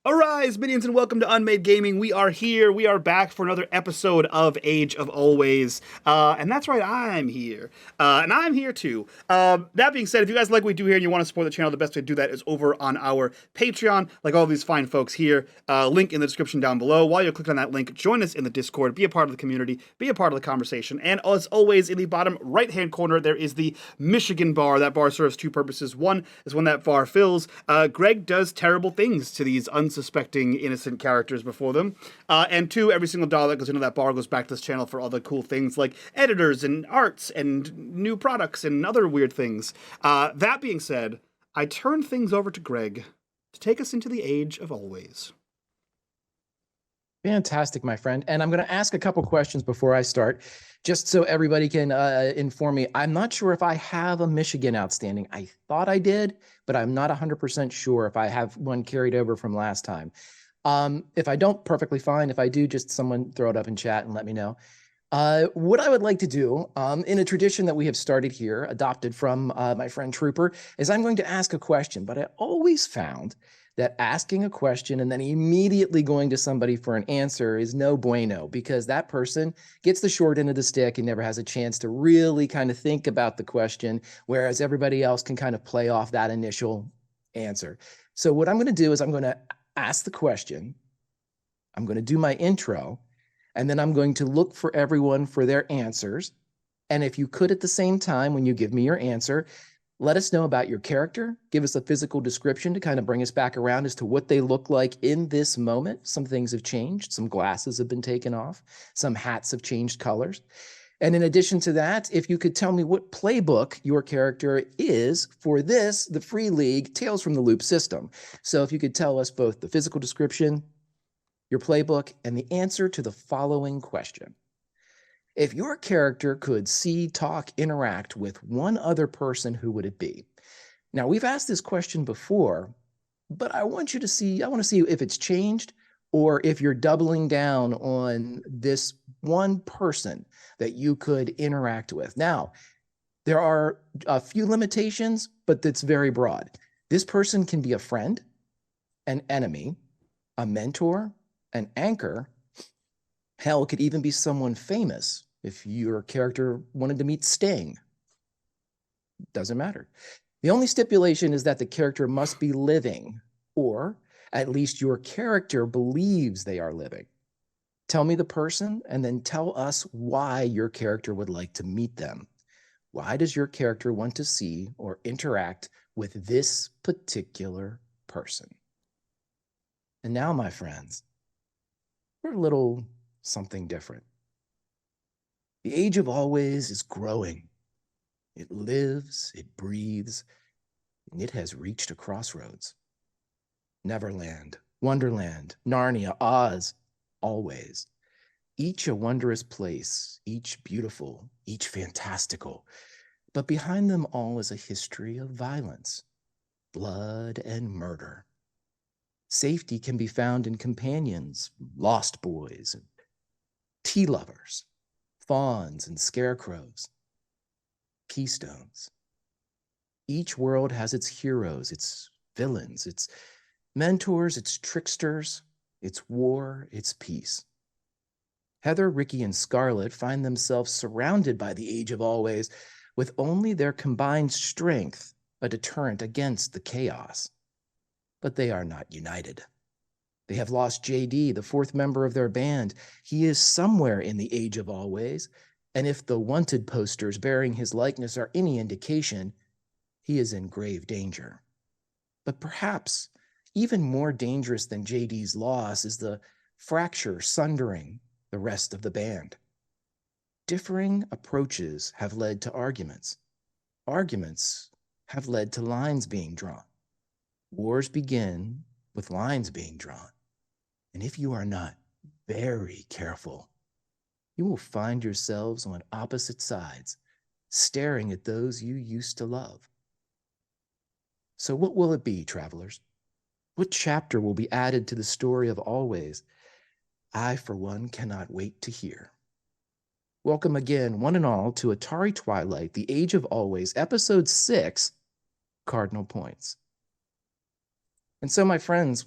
Arise, minions, and welcome to unMadeGaming. We are here. We are back for another episode of Age of Always. And that's right, I'm here. And I'm here too. That being said, if you guys like what we do here and you want to support the channel, the best way to do that is over on our Patreon, like all these fine folks here. Link in the description down below. While you're clicking on that link, join us in the Discord, be a part of the community, be a part of the conversation. And as always, in the bottom right-hand corner, there is the Michigan bar. That bar serves two purposes. One is when that bar fills, Greg does terrible things to these unsuspecting innocent characters before them. And two, every single dollar that goes into that bar goes back to this channel for other cool things like editors and arts and new products and other weird things. That being said, I turn things over to Greg to take us into the Age of Always. Fantastic, my friend. And I'm going to ask a couple questions before I start, just so everybody can inform me. I'm not sure if I have a Michigan outstanding. I thought I did, but I'm not 100% sure if I have one carried over from last time. If I don't, perfectly fine. If I do, just someone throw it up in chat and let me know. What I would like to do, in a tradition that we have started here, adopted from my friend Trooper, is I'm going to ask a question, but I always found that asking a question and then immediately going to somebody for an answer is no bueno, because that person gets the short end of the stick and never has a chance to really kind of think about the question, whereas everybody else can kind of play off that initial answer. So what I'm going to do is I'm going to ask the question, I'm going to do my intro, and then I'm going to look for everyone for their answers. And if you could at the same time, when you give me your answer, let us know about your character, give us a physical description to kind of bring us back around as to what they look like in this moment. Some things have changed, some glasses have been taken off, some hats have changed colors. And in addition to that, if you could tell me what playbook your character is for this, the Free League Tales from the Loop system. So if you could tell us both the physical description, your playbook, and the answer to the following question. If your character could see, talk, interact with one other person, who would it be? Now, we've asked this question before, but I want to see if it's changed or if you're doubling down on this one person that you could interact with. Now, there are a few limitations, but that's very broad. This person can be a friend, an enemy, a mentor, an anchor. Hell, could even be someone famous if your character wanted to meet Sting. Doesn't matter. The only stipulation is that the character must be living, or at least your character believes they are living. Tell me the person, and then tell us why your character would like to meet them. Why does your character want to see or interact with this particular person? And now, my friends, we're a little something different. The Age of Always is growing. It lives, it breathes, and it has reached a crossroads. Neverland, Wonderland, Narnia, Oz, always. Each a wondrous place, each beautiful, each fantastical. But behind them all is a history of violence, blood, and murder. Safety can be found in companions, lost boys, and tea lovers, fawns and scarecrows, Keystones. Each world has its heroes, its villains, its mentors, its tricksters, its war, its peace. Heather, Ricky, and Scarlet find themselves surrounded by the Age of Always, with only their combined strength a deterrent against the chaos. But they are not united. They have lost JD, the fourth member of their band. He is somewhere in the Age of Always, and if the wanted posters bearing his likeness are any indication, he is in grave danger. But perhaps even more dangerous than JD's loss is the fracture sundering the rest of the band. Differing approaches have led to arguments. Arguments have led to lines being drawn. Wars begin with lines being drawn. And if you are not very careful, you will find yourselves on opposite sides, staring at those you used to love. So what will it be, travelers? What chapter will be added to the story of Always? I, for one, cannot wait to hear. Welcome again, one and all, to Atari Twilight, The Age of Always, Episode 6, Cardinal Points. And so, my friends,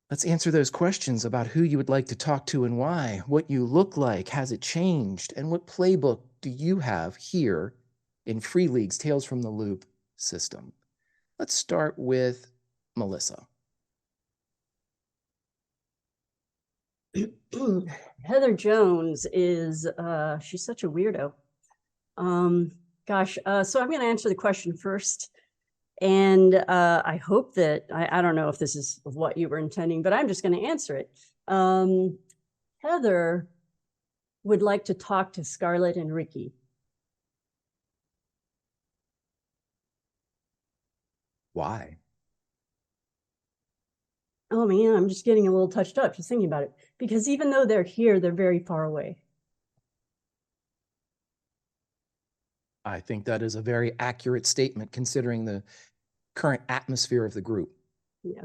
Let's answer those questions about who you would like to talk to and why, what you look like, has it changed, and what playbook do you have here in Free League's Tales from the Loop system. Let's start with Melissa. Heather Jones is she's such a weirdo. So I'm going to answer the question first. And I hope that, I don't know if this is what you were intending, but I'm just going to answer it. Heather would like to talk to Scarlett and Ricky. Why? Oh man, I'm just getting a little touched up just thinking about it. Because even though they're here, they're very far away. I think that is a very accurate statement considering the current atmosphere of the group. Yeah.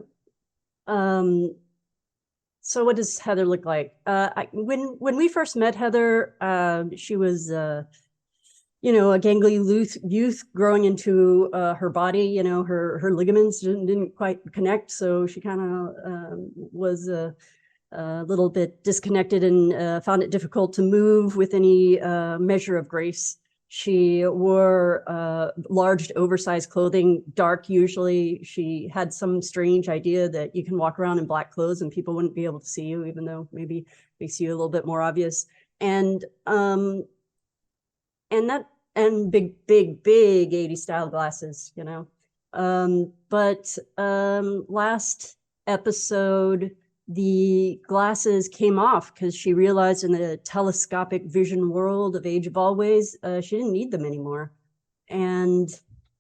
So what does Heather look like? When we first met Heather, she was a gangly youth growing into her body. Her ligaments didn't quite connect, so she kind of was a little bit disconnected and found it difficult to move with any measure of grace. She wore large, oversized clothing, dark usually. She had some strange idea that you can walk around in black clothes and people wouldn't be able to see you, even though maybe it makes you a little bit more obvious. And big 80s style glasses, But last episode, the glasses came off because she realized in the telescopic vision world of Age of Always, she didn't need them anymore. And,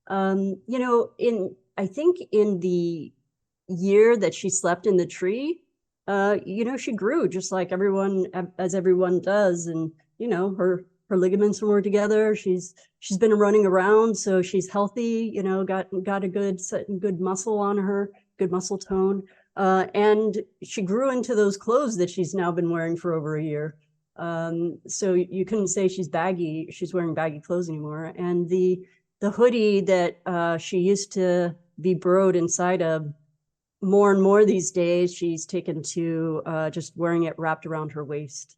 I think in the year that she slept in the tree, she grew just like everyone does. And, her ligaments were together. She's been running around, so she's healthy, got a good muscle on her, good muscle tone. And she grew into those clothes that she's now been wearing for over a year. So you couldn't say she's wearing baggy clothes anymore. And the hoodie that she used to be burrowed inside of, more and more these days, she's taken to just wearing it wrapped around her waist.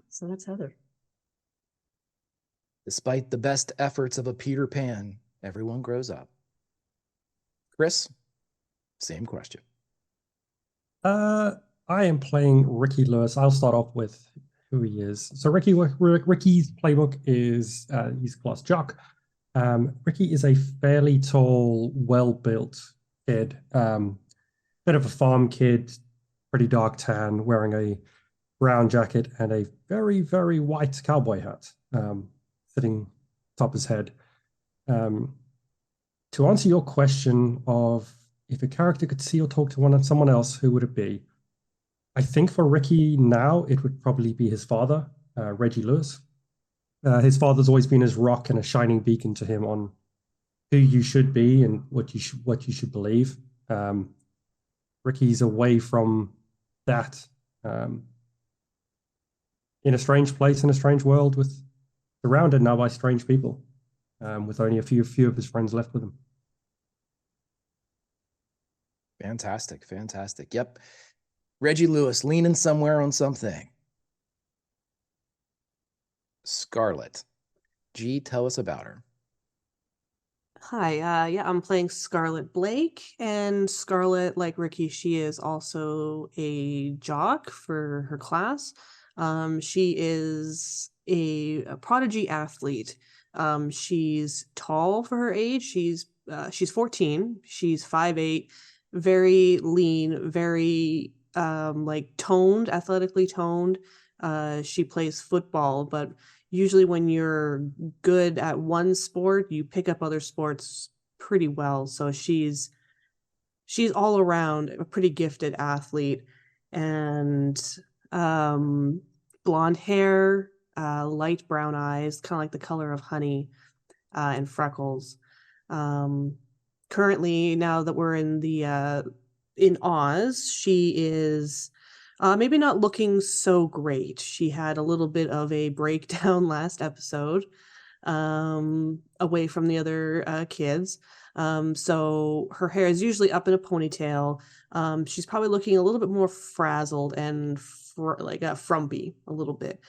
So that's Heather. Despite the best efforts of a Peter Pan, everyone grows up. Chris, same question. I am playing Ricky Lewis. I'll start off with who he is. So Ricky's playbook is he's a class jock. Ricky is a fairly tall, well-built kid, bit of a farm kid, pretty dark tan, wearing a brown jacket and a very, very white cowboy hat sitting atop his head. To answer your question of if a character could see or talk to someone else, who would it be? I think for Ricky now, it would probably be his father, Reggie Lewis. His father's always been his rock and a shining beacon to him on who you should be and what you should believe. Ricky's away from that, in a strange place, in a strange world, surrounded now by strange people, with only a few of his friends left with him. Fantastic. Yep. Reggie Lewis leaning somewhere on something. Scarlett. G, tell us about her. Hi, I'm playing Scarlett Blake, and Scarlett, like Ricky, she is also a jock for her class. She is a prodigy athlete. She's tall for her age. She's 14. She's 5'8", very lean, very toned, athletically toned. She plays football, but usually when you're good at one sport, you pick up other sports pretty well. So she's all around a pretty gifted athlete, and blonde hair, light brown eyes, kind of like the color of honey, and freckles. Currently, now that we're in Oz, she is maybe not looking so great. She had a little bit of a breakdown last episode, away from the other kids. So her hair is usually up in a ponytail. She's probably looking a little bit more frazzled and frumpy a little bit.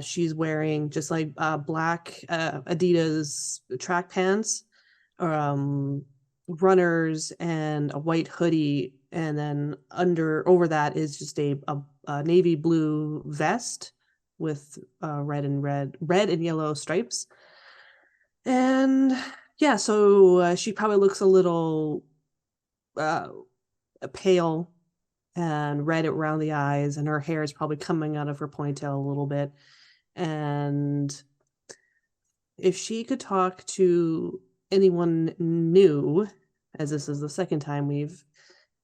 She's wearing just like black Adidas track pants, runners, and a white hoodie, and then over that is just a navy blue vest with red and yellow stripes. And yeah, so she probably looks a little pale and red around the eyes, and her hair is probably coming out of her ponytail a little bit. And if she could talk to anyone new, as this is the second time we've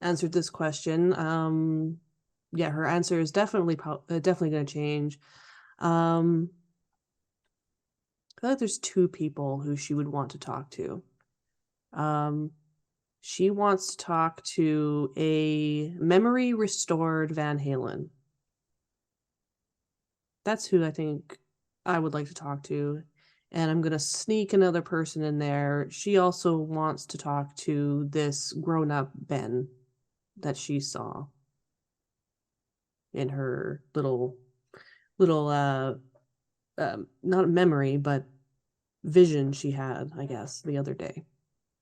answered this question, yeah, her answer is definitely going to change. I feel like there's two people who she would want to talk to. She wants to talk to a memory restored Van Halen. That's who I think I would like to talk to. And I'm going to sneak another person in there. She also wants to talk to this grown-up Ben that she saw in her little not memory, but vision she had, I guess, the other day.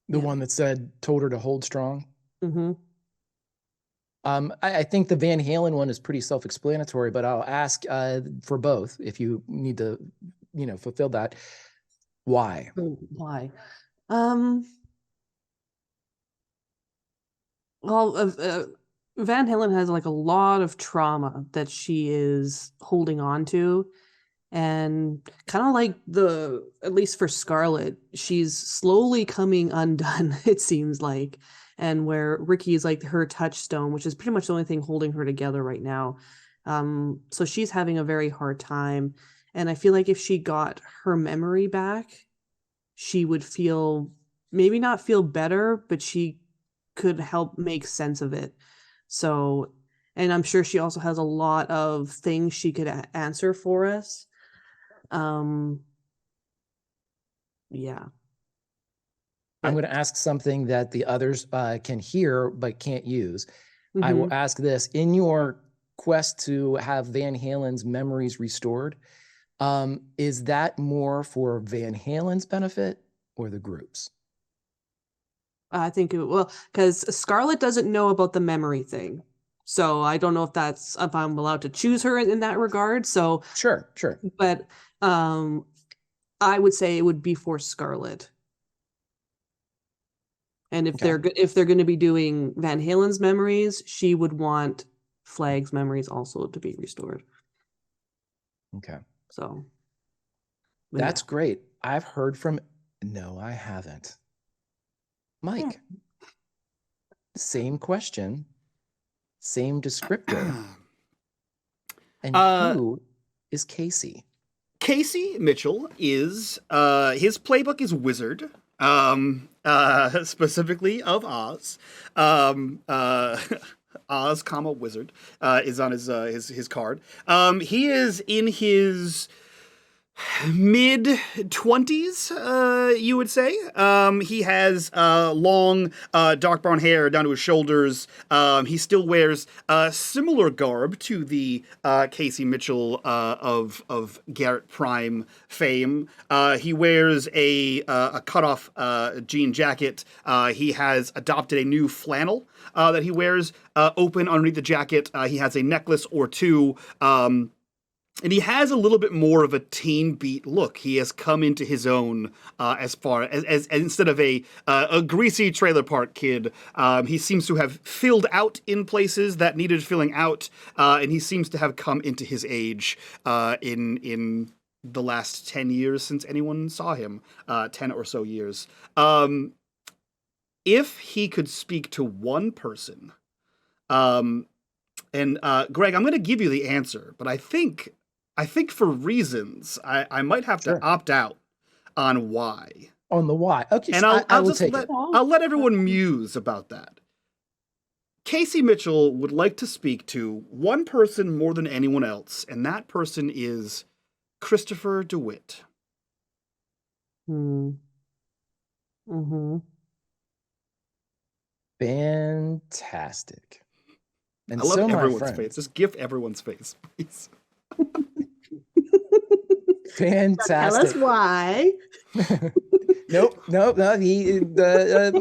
The one that told her to hold strong. Mm-hmm. I think the Van Halen one is pretty self-explanatory, but I'll ask for both if you need to, fulfill that. Why? Why? Van Halen has like a lot of trauma that she is holding on to. And kind of like at least for Scarlet, she's slowly coming undone, it seems like. And where Ricky is like her touchstone, which is pretty much the only thing holding her together right now. So she's having a very hard time. And I feel like if she got her memory back, she would maybe not feel better, but she could help make sense of it. So, and I'm sure she also has a lot of things she could answer for us. Yeah. I'm going to ask something that the others can hear but can't use. Mm-hmm. I will ask this. In your quest to have Van Halen's memories restored, is that more for Van Halen's benefit or the group's? I think because Scarlet doesn't know about the memory thing. So I don't know if I'm allowed to choose her in that regard. So Sure. But I would say it would be for Scarlet. And if they're going to be doing Van Halen's memories, she would want Flag's memories also to be restored. Okay. So that's great. I've heard from no, I haven't. Mike. Same question, same descriptor. And who is Casey? Casey Mitchell is his playbook is Wizard, specifically of Oz. Oz, Wizard is on his card. He is in his mid-20s, you would say. He has long, dark brown hair down to his shoulders. He still wears similar garb to the Casey Mitchell of Garrett Prime fame. He wears a cut-off jean jacket. He has adopted a new flannel that he wears open underneath the jacket. He has a necklace or two. And he has a little bit more of a teen beat look. He has come into his own as far as instead of a greasy trailer park kid, he seems to have filled out in places that needed filling out, and he seems to have come into his age in the last 10 years since anyone saw him, 10 or so years. If he could speak to one person, and Greg, I'm going to give you the answer, but I think for reasons, I might have to opt out on why. On the why. Okay, and I'll let everyone muse about that. Casey Mitchell would like to speak to one person more than anyone else, and that person is Christopher DeWitt. Mm-hmm. Fantastic. And I love so, my everyone's friends, face. Just gif everyone's face, please. Tell us fantastic. why. Nope.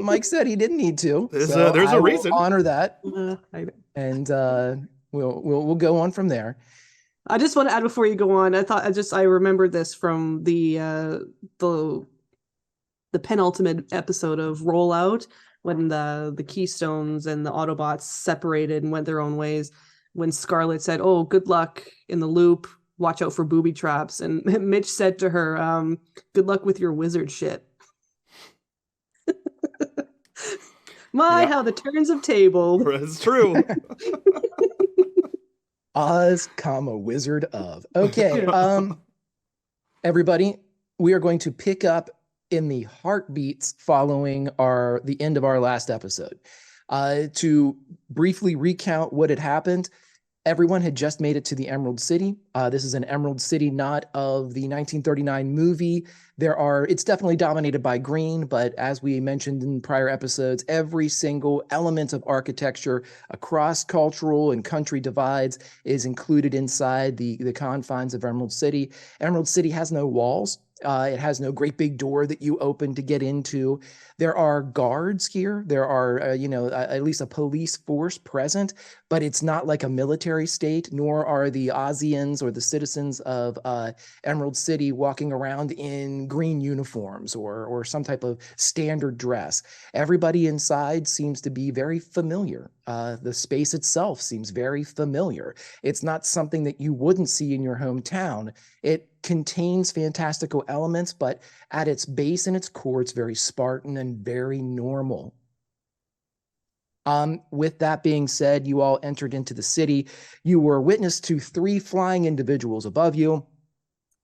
Mike said he didn't need to. There's So a I will reason. honor that, I and we'll go on from there. I just want to add before you go on. I remembered this from the penultimate episode of Rollout when the Keystones and the Autobots separated and went their own ways. When Scarlet said, "Oh, good luck in the loop. Watch out for booby traps," and Mitch said to her, "Good luck with your wizard shit." Yeah. How the turns of table. It's true. Oz, comma, Wizard of. Okay, everybody, we are going to pick up in the heartbeats following the end of our last episode. To briefly recount what had happened, everyone had just made it to the Emerald City. This is an Emerald City, not of the 1939 movie. It's definitely dominated by green, but as we mentioned in prior episodes, every single element of architecture across cultural and country divides is included inside the confines of Emerald City. Emerald City has no walls. It has no great big door that you open to get into. There are guards here. There are, at least a police force present, but it's not like a military state, nor are the Ozians or the citizens of Emerald City walking around in green uniforms or some type of standard dress. Everybody inside seems to be very familiar. The space itself seems very familiar. It's not something that you wouldn't see in your hometown. It contains fantastical elements, but at its base and its core, it's very Spartan and very normal. With that being said, you all entered into the city. You were witness to 3 flying individuals above you.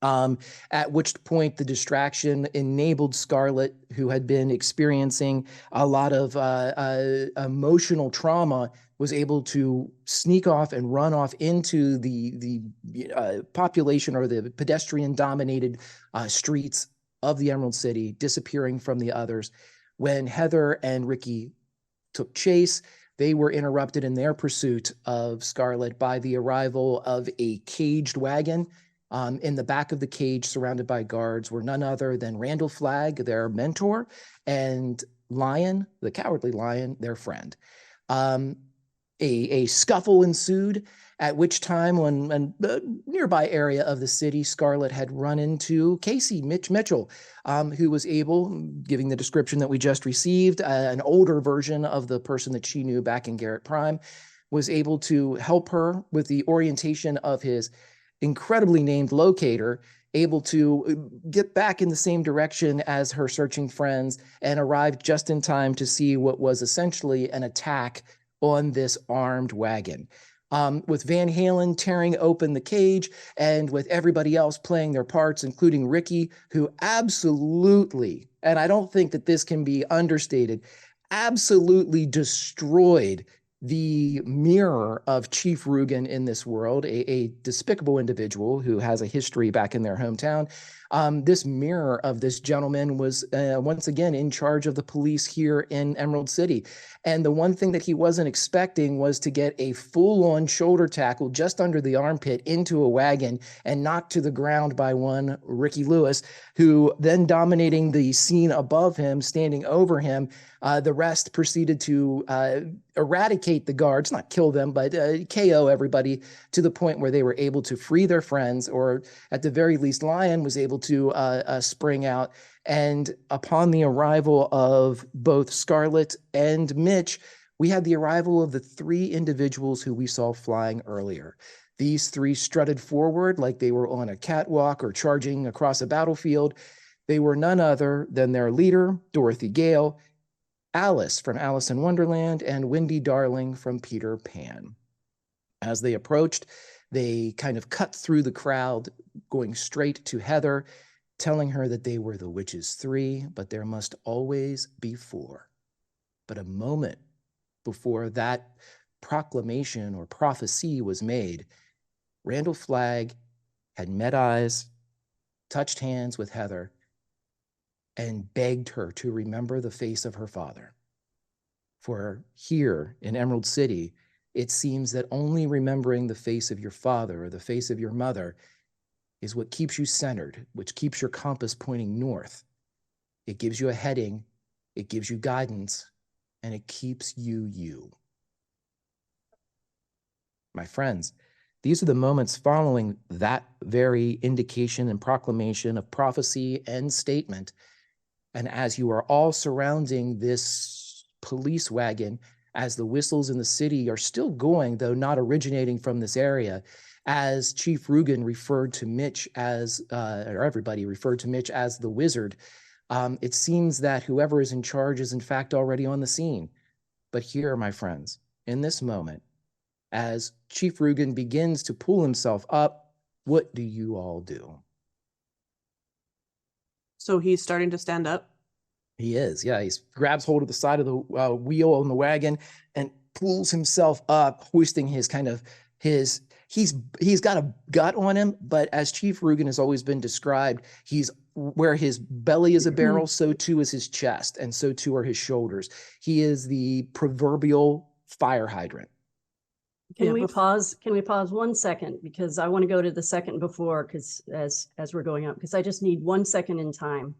At which point the distraction enabled Scarlet, who had been experiencing a lot of emotional trauma, was able to sneak off and run off into the population or the pedestrian-dominated streets of the Emerald City, disappearing from the others. When Heather and Ricky took chase, they were interrupted in their pursuit of Scarlet by the arrival of a caged wagon. In the back of the cage, surrounded by guards, were none other than Randall Flagg, their mentor, and Lion, the Cowardly Lion, their friend. A scuffle ensued, at which time, when a nearby area of the city, Scarlet had run into Casey Mitchell, who was able, giving the description that we just received, an older version of the person that she knew back in Garrett Prime, was able to help her with the orientation of his incredibly named locator, able to get back in the same direction as her searching friends and arrived just in time to see what was essentially an attack on this armed wagon. With Van Halen tearing open the cage and with everybody else playing their parts, including Ricky, who absolutely, and I don't think that this can be understated, absolutely destroyed the mirror of Chief Rugen in this world, a despicable individual who has a history back in their hometown. This mirror of this gentleman was once again in charge of the police here in Emerald City. And the one thing that he wasn't expecting was to get a full-on shoulder tackle just under the armpit into a wagon and knocked to the ground by one Ricky Lewis, who then dominating the scene above him, standing over him, the rest proceeded to eradicate the guards, not kill them, but KO everybody to the point where they were able to free their friends, or at the very least, Lion was able to spring out. And upon the arrival of both Scarlet and Mitch, we had the arrival of the 3 individuals who we saw flying earlier. These 3 strutted forward like they were on a catwalk or charging across a battlefield. They were none other than their leader, Dorothy Gale, Alice from Alice in Wonderland, and Wendy Darling from Peter Pan. As they approached, they kind of cut through the crowd, going straight to Heather, telling her that they were the Witches 3, but there must always be 4. But a moment before that proclamation or prophecy was made, Randall Flagg had met eyes, touched hands with Heather, and begged her to remember the face of her father. For here in Emerald City, it seems that only remembering the face of your father or the face of your mother is what keeps you centered, which keeps your compass pointing north. It gives you a heading, it gives you guidance, and it keeps you you. My friends, these are the moments following that very indication and proclamation of prophecy and statement. And as you are all surrounding this police wagon, as the whistles in the city are still going, though not originating from this area, as Chief Rugen referred to Mitch as, or everybody referred to Mitch as the wizard, it seems that whoever is in charge is in fact already on the scene. But here, my friends, in this moment, as Chief Rugen begins to pull himself up, what do you all do? So he's starting to stand up. He is, yeah. He grabs hold of the side of the wheel on the wagon and pulls himself up, hoisting his kind of his. He's got a gut on him, but as Chief Rugen has always been described, he's where his belly is a barrel, so too is his chest, and so too are his shoulders. He is the proverbial fire hydrant. Can we pause 1 second, because I want to go to the second before, because as we're going up, because I just need 1 second in time.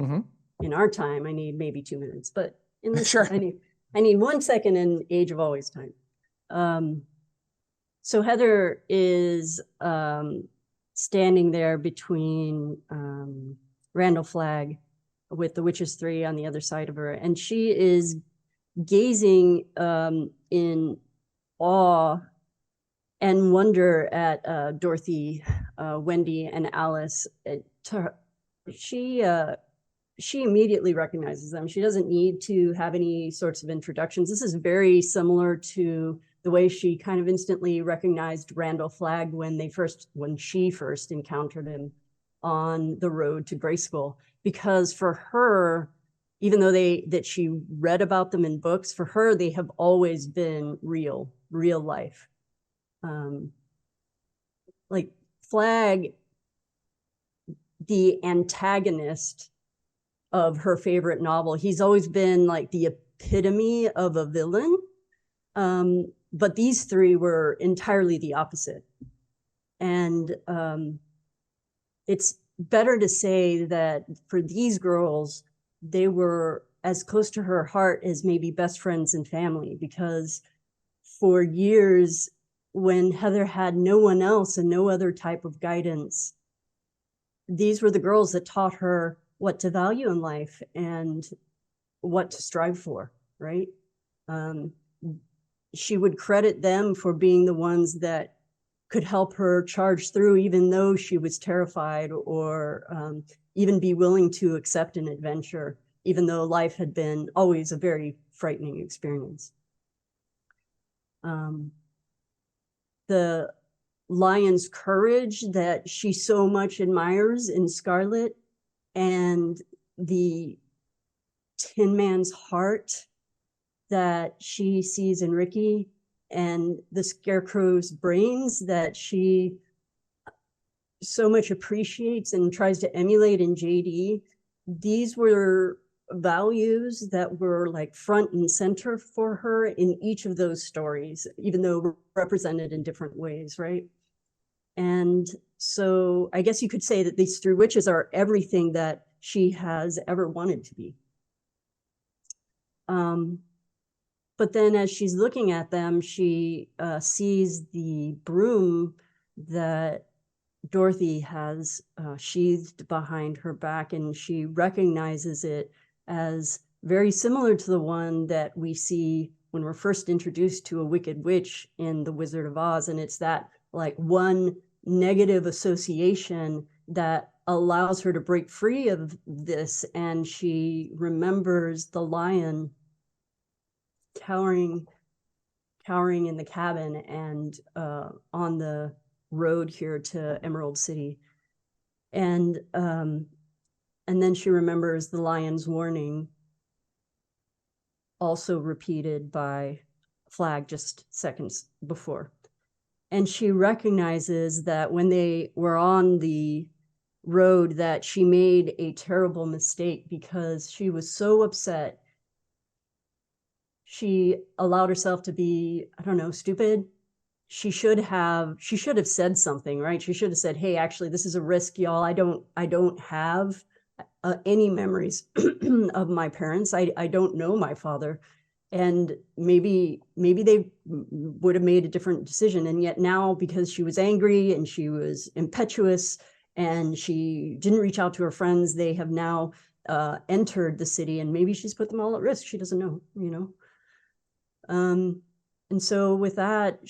Mm-hmm. In our time, I need maybe 2 minutes, but in this, sure. I need 1 second in Age of Always time. So Heather is standing there between Randall Flagg with the Witches 3 on the other side of her, and she is gazing in awe and wonder at Dorothy, Wendy, and Alice. She immediately recognizes them. She doesn't need to have any sorts of introductions. This is very similar to the way she kind of instantly recognized Randall Flagg when she first encountered him on the road to Grayskull. Because for her, even though that she read about them in books, for her, they have always been real life. Like Flagg, the antagonist of her favorite novel, he's always been like the epitome of a villain. But these three were entirely the opposite. And it's better to say that for these girls, they were as close to her heart as maybe best friends and family, because for years, when Heather had no one else and no other type of guidance, these were the girls that taught her what to value in life and what to strive for, right? She would credit them for being the ones that could help her charge through, even though she was terrified, or even be willing to accept an adventure, even though life had been always a very frightening experience. The lion's courage that she so much admires in Scarlet, and the Tin Man's heart that she sees in Ricky, and the Scarecrow's brains that she so much appreciates and tries to emulate in JD. These were values that were like front and center for her in each of those stories, even though represented in different ways, right? And so I guess you could say that these three witches are everything that she has ever wanted to be. But then as she's looking at them, she sees the broom that Dorothy has sheathed behind her back, and she recognizes it as very similar to the one that we see when we're first introduced to a wicked witch in The Wizard of Oz. And it's that like one negative association that allows her to break free of this. And she remembers the lion cowering in the cabin and on the road here to Emerald City. And then she remembers the lion's warning, also repeated by Flagg just seconds before. And she recognizes that when they were on the road that she made a terrible mistake, because she was so upset she allowed herself to be, I don't know, stupid. She should have said something, right? She should have said, hey, actually, this is a risk, y'all. I don't have any memories of my parents. I don't know my father. And maybe they would have made a different decision. And yet now, because she was angry and she was impetuous and she didn't reach out to her friends, they have now entered the city, and maybe she's put them all at risk. She doesn't know, you know. And so with that,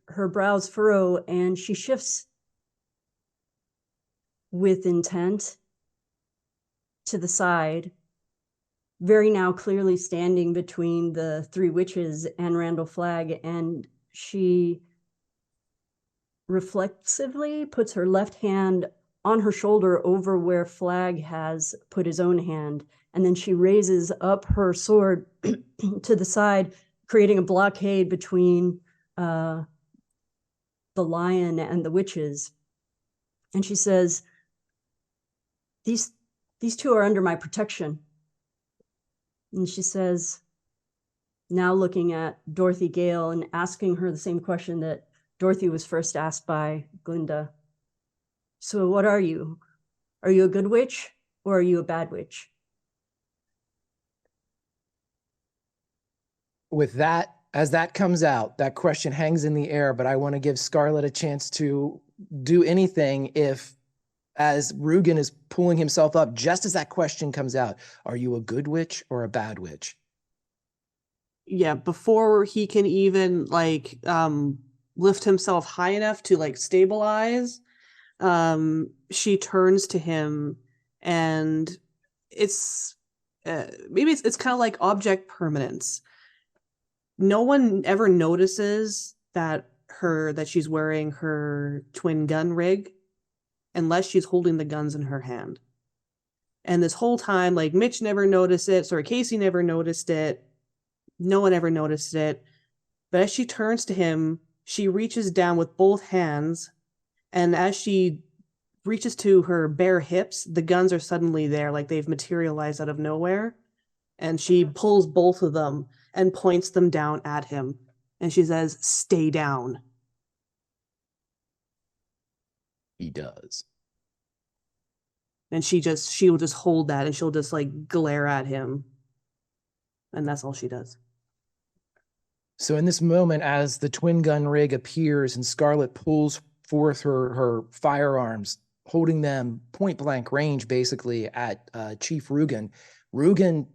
her brows furrow and she shifts with intent to the side, very now clearly standing between the three witches and Randall Flagg, and she reflexively puts her left hand on her shoulder over where Flagg has put his own hand, and then she raises up her sword to the side, creating a blockade between the lion and the witches. And she says, these two are under my protection. And she says, now looking at Dorothy Gale and asking her the same question that Dorothy was first asked by Glinda. So what are you? Are you a good witch or are you a bad witch? With that, as that comes out, that question hangs in the air, but I want to give Scarlet a chance to do anything as Rugen is pulling himself up, just as that question comes out, are you a good witch or a bad witch? Yeah, before he can even like lift himself high enough to like stabilize, she turns to him, and it's maybe it's kind of like object permanence. No one ever notices that she's wearing her twin gun rig unless she's holding the guns in her hand. And this whole time, like, Mitch never noticed it, sorry, Casey never noticed it, no one ever noticed it. But as she turns to him, she reaches down with both hands, and as she reaches to her bare hips, the guns are suddenly there, like they've materialized out of nowhere. And she pulls both of them and points them down at him. And she says, "Stay down." He does. And she'll just hold that, and she'll just like glare at him. And that's all she does. So in this moment, as the twin gun rig appears and Scarlet pulls forth her firearms, holding them point blank range, basically at Chief Rugen. Rugen,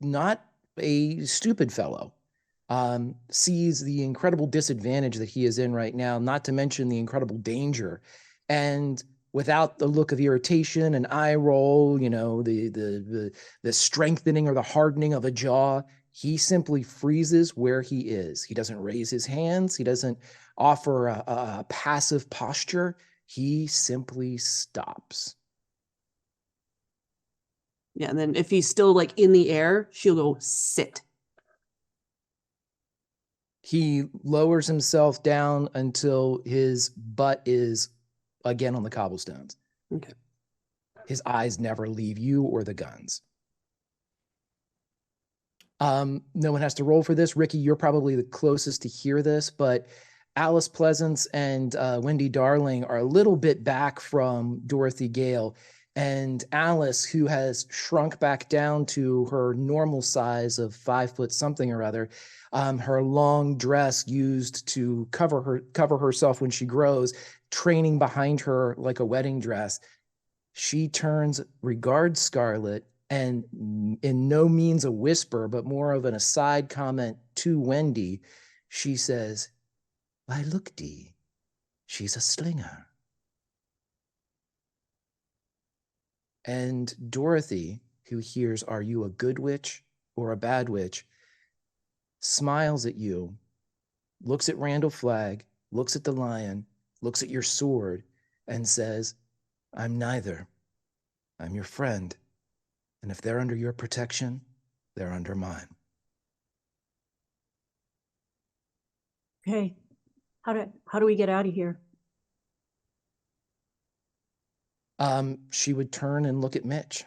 not a stupid fellow, sees the incredible disadvantage that he is in right now, not to mention the incredible danger. And without the look of irritation, an eye roll, you know, the strengthening or the hardening of a jaw, he simply freezes where he is. He doesn't raise his hands. He doesn't offer a passive posture. He simply stops. Yeah, and then if he's still like in the air, she'll go, "Sit." He lowers himself down until his butt is again on the cobblestones. Okay. His eyes never leave you or the guns. No one has to roll for this. Ricky, you're probably the closest to hear this, but Alice Pleasance and Wendy Darling are a little bit back from Dorothy Gale. And Alice, who has shrunk back down to her normal size of 5 foot something or other, her long dress used to cover herself when she grows, training behind her like a wedding dress. She turns, regards Scarlet, and in no means a whisper, but more of an aside comment to Wendy, she says, "Why, look, Dee, she's a slinger." And Dorothy, who hears, "Are you a good witch or a bad witch?" smiles at you, looks at Randall Flagg, looks at the lion, looks at your sword, and says, "I'm neither. I'm your friend. And if they're under your protection, they're under mine." Okay, how do we get out of here? She would turn and look at Mitch.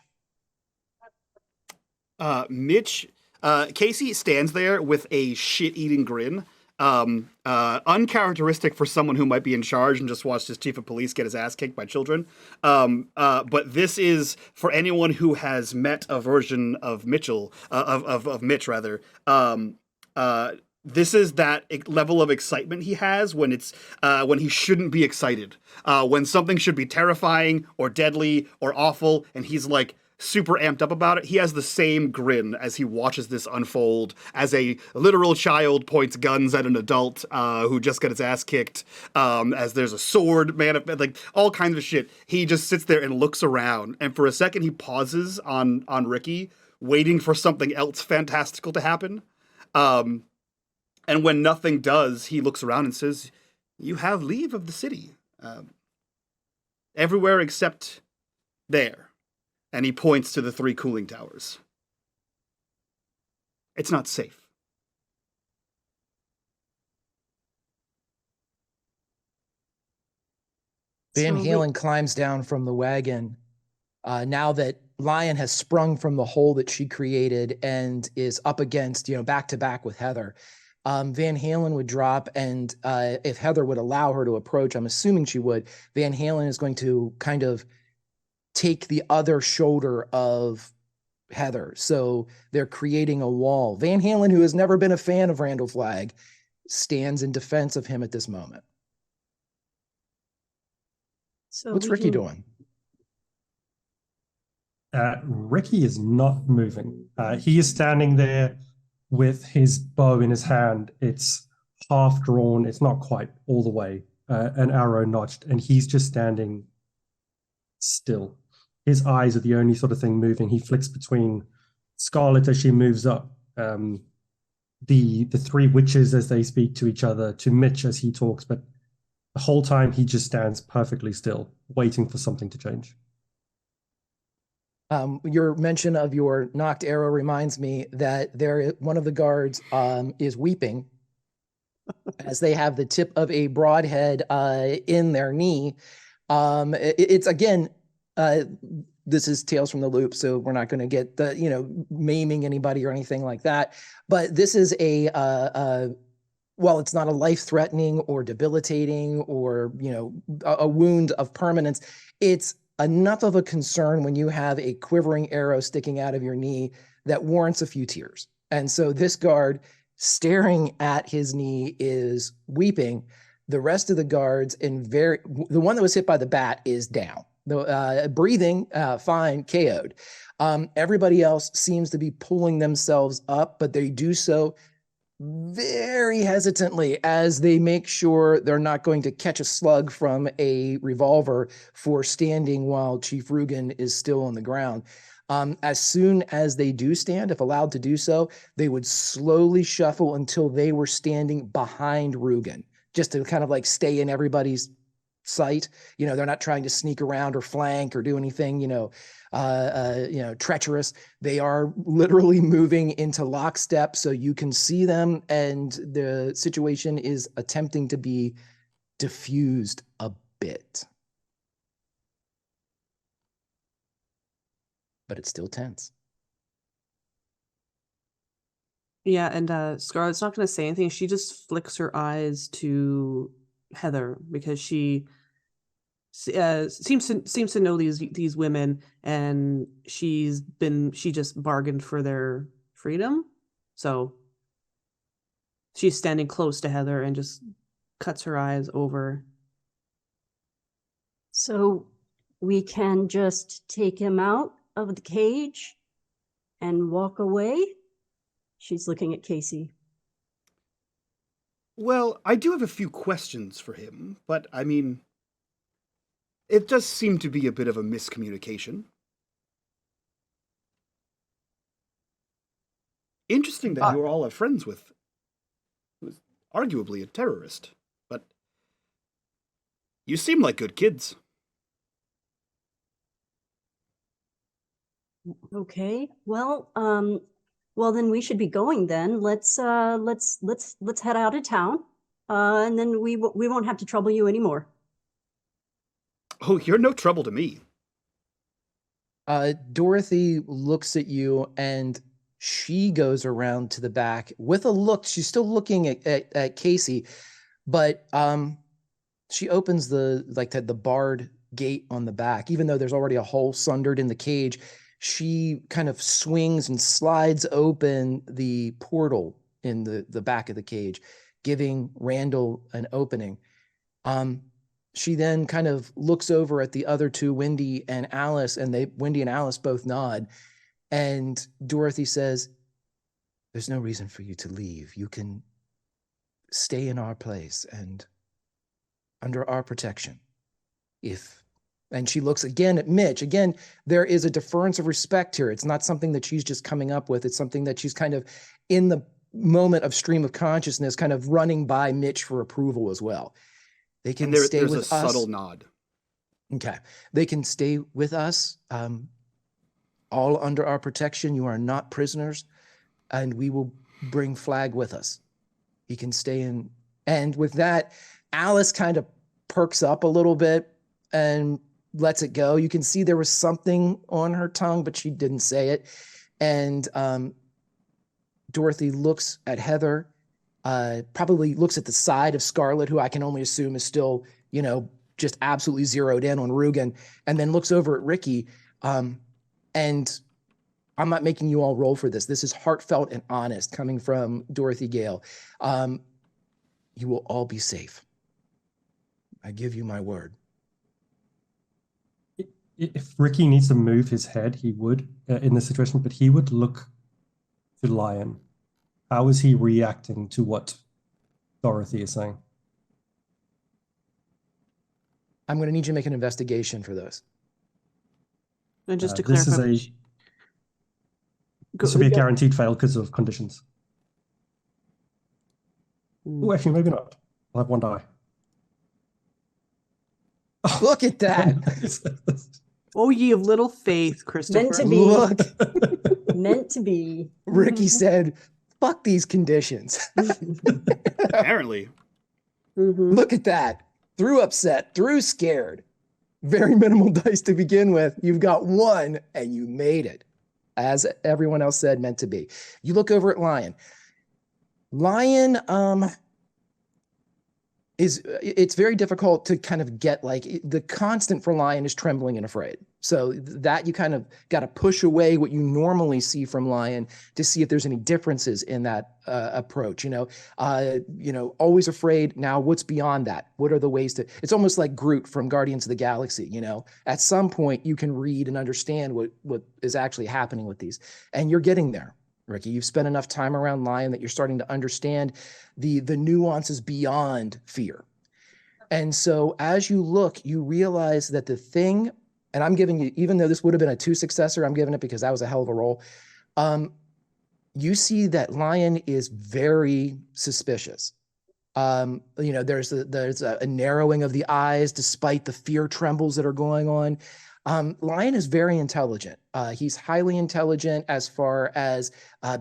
Mitch Casey stands there with a shit-eating grin, uncharacteristic for someone who might be in charge and just watched his chief of police get his ass kicked by children. But this is for anyone who has met a version of Mitchell, of Mitch rather. This is that level of excitement he has when it's when he shouldn't be excited, when something should be terrifying or deadly or awful, and he's like super amped up about it. He has the same grin as he watches this unfold, as a literal child points guns at an adult who just got his ass kicked, as there's a sword, like all kinds of shit. He just sits there and looks around, and for a second he pauses on Ricky, waiting for something else fantastical to happen. And when nothing does, he looks around and says, "You have leave of the city. Everywhere except there." And he points to the 3 cooling towers. It's not safe. Van Halen climbs down from the wagon now that Lion has sprung from the hole that she created and is up against, back to back with Heather. Van Halen would drop, and if Heather would allow her to approach, I'm assuming she would, Van Halen is going to kind of take the other shoulder of Heather. So they're creating a wall. Van Halen, who has never been a fan of Randall Flagg, stands in defense of him at this moment. So what's Ricky doing? Ricky is not moving. He is standing there with his bow in his hand. It's half drawn. It's not quite all the way, an arrow notched, and he's just standing still. His eyes are the only sort of thing moving. He flicks between Scarlet as she moves up, the 3 witches as they speak to each other, to Mitch as he talks, but the whole time he just stands perfectly still, waiting for something to change. Your mention of your knocked arrow reminds me that one of the guards is weeping as they have the tip of a broadhead in their knee. It's again, this is Tales from the Loop, so we're not going to get the maiming anybody or anything like that. But this is while it's not a life-threatening or debilitating or a wound of permanence, it's enough of a concern when you have a quivering arrow sticking out of your knee that warrants a few tears. And so this guard staring at his knee is weeping. The rest of the guards the one that was hit by the bat is down. Breathing, fine, KO'd. Everybody else seems to be pulling themselves up, but they do so very hesitantly as they make sure they're not going to catch a slug from a revolver for standing while Chief Rugen is still on the ground. As soon as they do stand, if allowed to do so, they would slowly shuffle until they were standing behind Rugen, just to kind of like stay in everybody's sight. They're not trying to sneak around or flank or do anything, treacherous. They are literally moving into lockstep so you can see them, and the situation is attempting to be diffused a bit. But it's still tense. Yeah, and Scarlett's not going to say anything. She just flicks her eyes to Heather because she seems to know these women, and she just bargained for their freedom, so she's standing close to Heather and just cuts her eyes over. So we can just take him out of the cage and walk away? She's looking at Casey. Well, I do have a few questions for him, but I mean, it does seem to be a bit of a miscommunication. Interesting that you all are friends with who's arguably a terrorist, but you seem like good kids. Okay. Well, then we should be going then. Let's head out of town. And then we won't have to trouble you anymore. Oh, you're no trouble to me. Dorothy looks at you, and she goes around to the back with a look. She's still looking at Casey, but she opens the barred gate on the back, even though there's already a hole sundered in the cage. She kind of swings and slides open the portal in the back of the cage, giving Randall an opening. She then kind of looks over at the other two, Wendy and Alice, and Wendy and Alice both nod. And Dorothy says, "There's no reason for you to leave. You can stay in our place and under our protection. And she looks again at Mitch. Again, there is a deference of respect here. It's not something that she's just coming up with. It's something that she's kind of in the moment of stream of consciousness, kind of running by Mitch for approval as well. They can stay with us. There's a subtle nod. Okay. They can stay with us, all under our protection. You are not prisoners, and we will bring Flag with us. He can stay in. And with that, Alice kind of perks up a little bit and lets it go. You can see there was something on her tongue, but she didn't say it. And Dorothy looks at Heather, probably looks at the side of Scarlet, who I can only assume is still, just absolutely zeroed in on Rugen, and then looks over at Ricky. And I'm not making you all roll for this. This is heartfelt and honest coming from Dorothy Gale. You will all be safe. I give you my word. If Ricky needs to move his head, he would in this situation, but he would look to Lion. How is he reacting to what Dorothy is saying? I'm going to need you to make an investigation for this. And just to clarify, this will be a guaranteed fail because of conditions. Oh, actually, maybe not. I'll have one die. Look at that. Oh, ye of little faith, Christopher. Meant to be. Look. Meant to be. Ricky said, "Fuck these conditions." Apparently. Look at that. Through upset, through scared. Very minimal dice to begin with. You've got one, and you made it. As everyone else said, meant to be. You look over at Lion. Lion, it's very difficult to kind of get, the constant for Lion is trembling and afraid. So that you kind of got to push away what you normally see from Lion to see if there's any differences in that approach. Always afraid. Now, what's beyond that? What are the ways to? It's almost like Groot from Guardians of the Galaxy. At some point you can read and understand what is actually happening with these, and you're getting there. Ricky, you've spent enough time around Lion that you're starting to understand the nuances beyond fear. And so as you look, you realize that the thing, and I'm giving you, even though this would have been a 2 successor, I'm giving it because that was a hell of a roll. You see that Lion is very suspicious. There's a narrowing of the eyes despite the fear trembles that are going on. Lion is very intelligent. He's highly intelligent as far as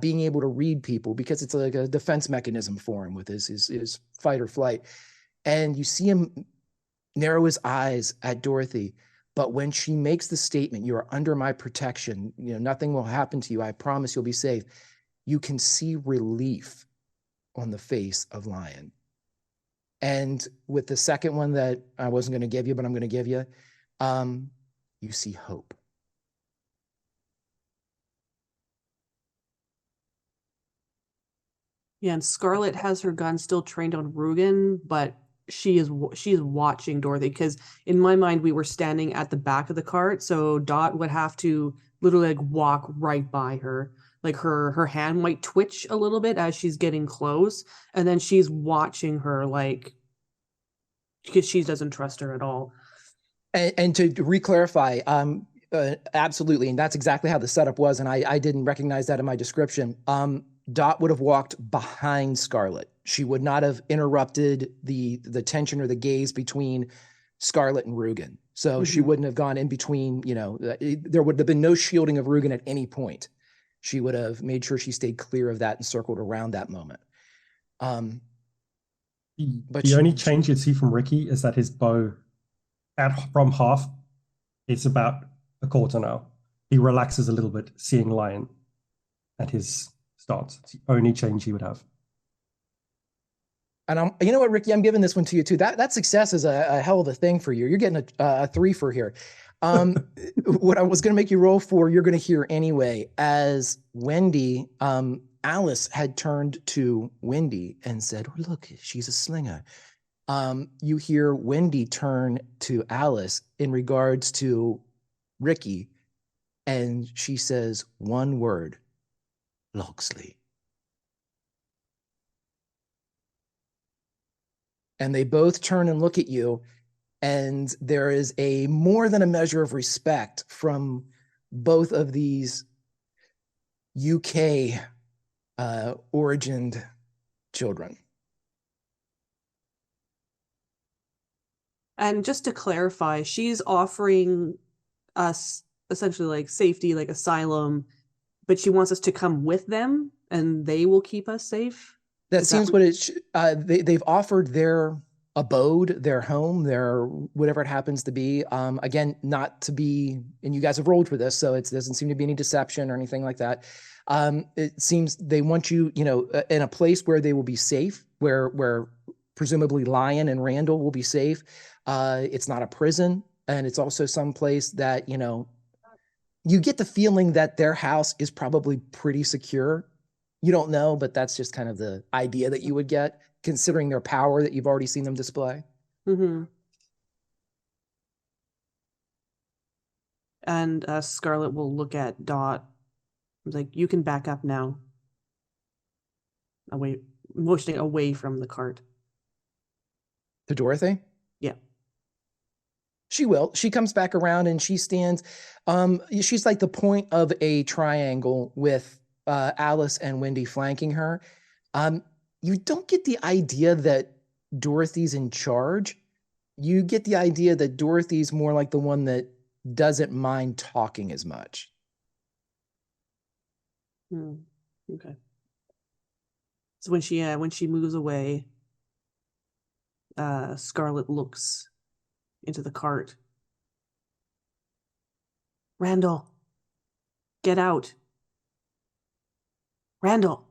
being able to read people, because it's like a defense mechanism for him with his fight or flight. And you see him narrow his eyes at Dorothy. But when she makes the statement, "You are under my protection, nothing will happen to you, I promise you'll be safe," you can see relief on the face of Lion. And with the second one that I wasn't going to give you, but I'm going to give you, you see hope. Yeah, and Scarlet has her gun still trained on Rugen, but she is watching Dorothy, because in my mind we were standing at the back of the cart, so Dot would have to literally walk right by her. Her hand might twitch a little bit as she's getting close, and then she's watching her because she doesn't trust her at all. And to re-clarify, absolutely, and that's exactly how the setup was, and I didn't recognize that in my description. Dot would have walked behind Scarlet. She would not have interrupted the tension or the gaze between Scarlet and Rugen. So she wouldn't have gone in between, there would have been no shielding of Rugen at any point. She would have made sure she stayed clear of that and circled around that moment. But the only change you'd see from Ricky is that his bow from half, it's about a quarter now. He relaxes a little bit seeing Lion. at his stance. It's the only change he would have. And you know what, Ricky, I'm giving this one to you too. That success is a hell of a thing for you. You're getting a 3 for here. What I was going to make you roll for, you're going to hear anyway. As Wendy, Alice had turned to Wendy and said, oh, "Look, she's a slinger." You hear Wendy turn to Alice in regards to Ricky, and she says one word, "Locksley." And they both turn and look at you, and there is a more than a measure of respect from both of these UK origined children. And just to clarify, she's offering us essentially like safety, like asylum, but she wants us to come with them and they will keep us safe. That seems what it. They've offered their abode, their home, their whatever it happens to be. Again, not to be, and you guys have rolled for this, so it doesn't seem to be any deception or anything like that. It seems they want you, in a place where they will be safe, where presumably Lion and Randall will be safe. It's not a prison, and it's also some place that you get the feeling that their house is probably pretty secure. You don't know, but that's just kind of the idea that you would get, considering their power that you've already seen them display. Mm-hmm. And Scarlet will look at Dot. Like, you can back up now. Motioning away from the cart. To Dorothy? Yeah. She will. She comes back around and she stands. She's like the point of a triangle with Alice and Wendy flanking her. You don't get the idea that Dorothy's in charge. You get the idea that Dorothy's more like the one that doesn't mind talking as much. Okay. So when she moves away, Scarlet looks into the cart. Randall, get out. Randall.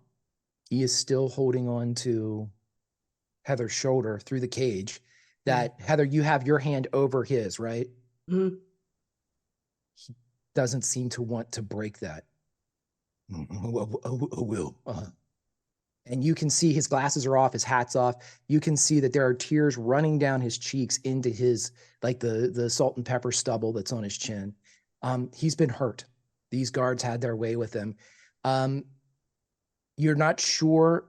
He is still holding on to Heather's shoulder through the cage. That, Heather, you have your hand over his, right? Mm-hmm. He doesn't seem to want to break that. Will. And you can see his glasses are off, his hat's off. You can see that there are tears running down his cheeks into his, like the salt and pepper stubble that's on his chin. He's been hurt. These guards had their way with him. You're not sure.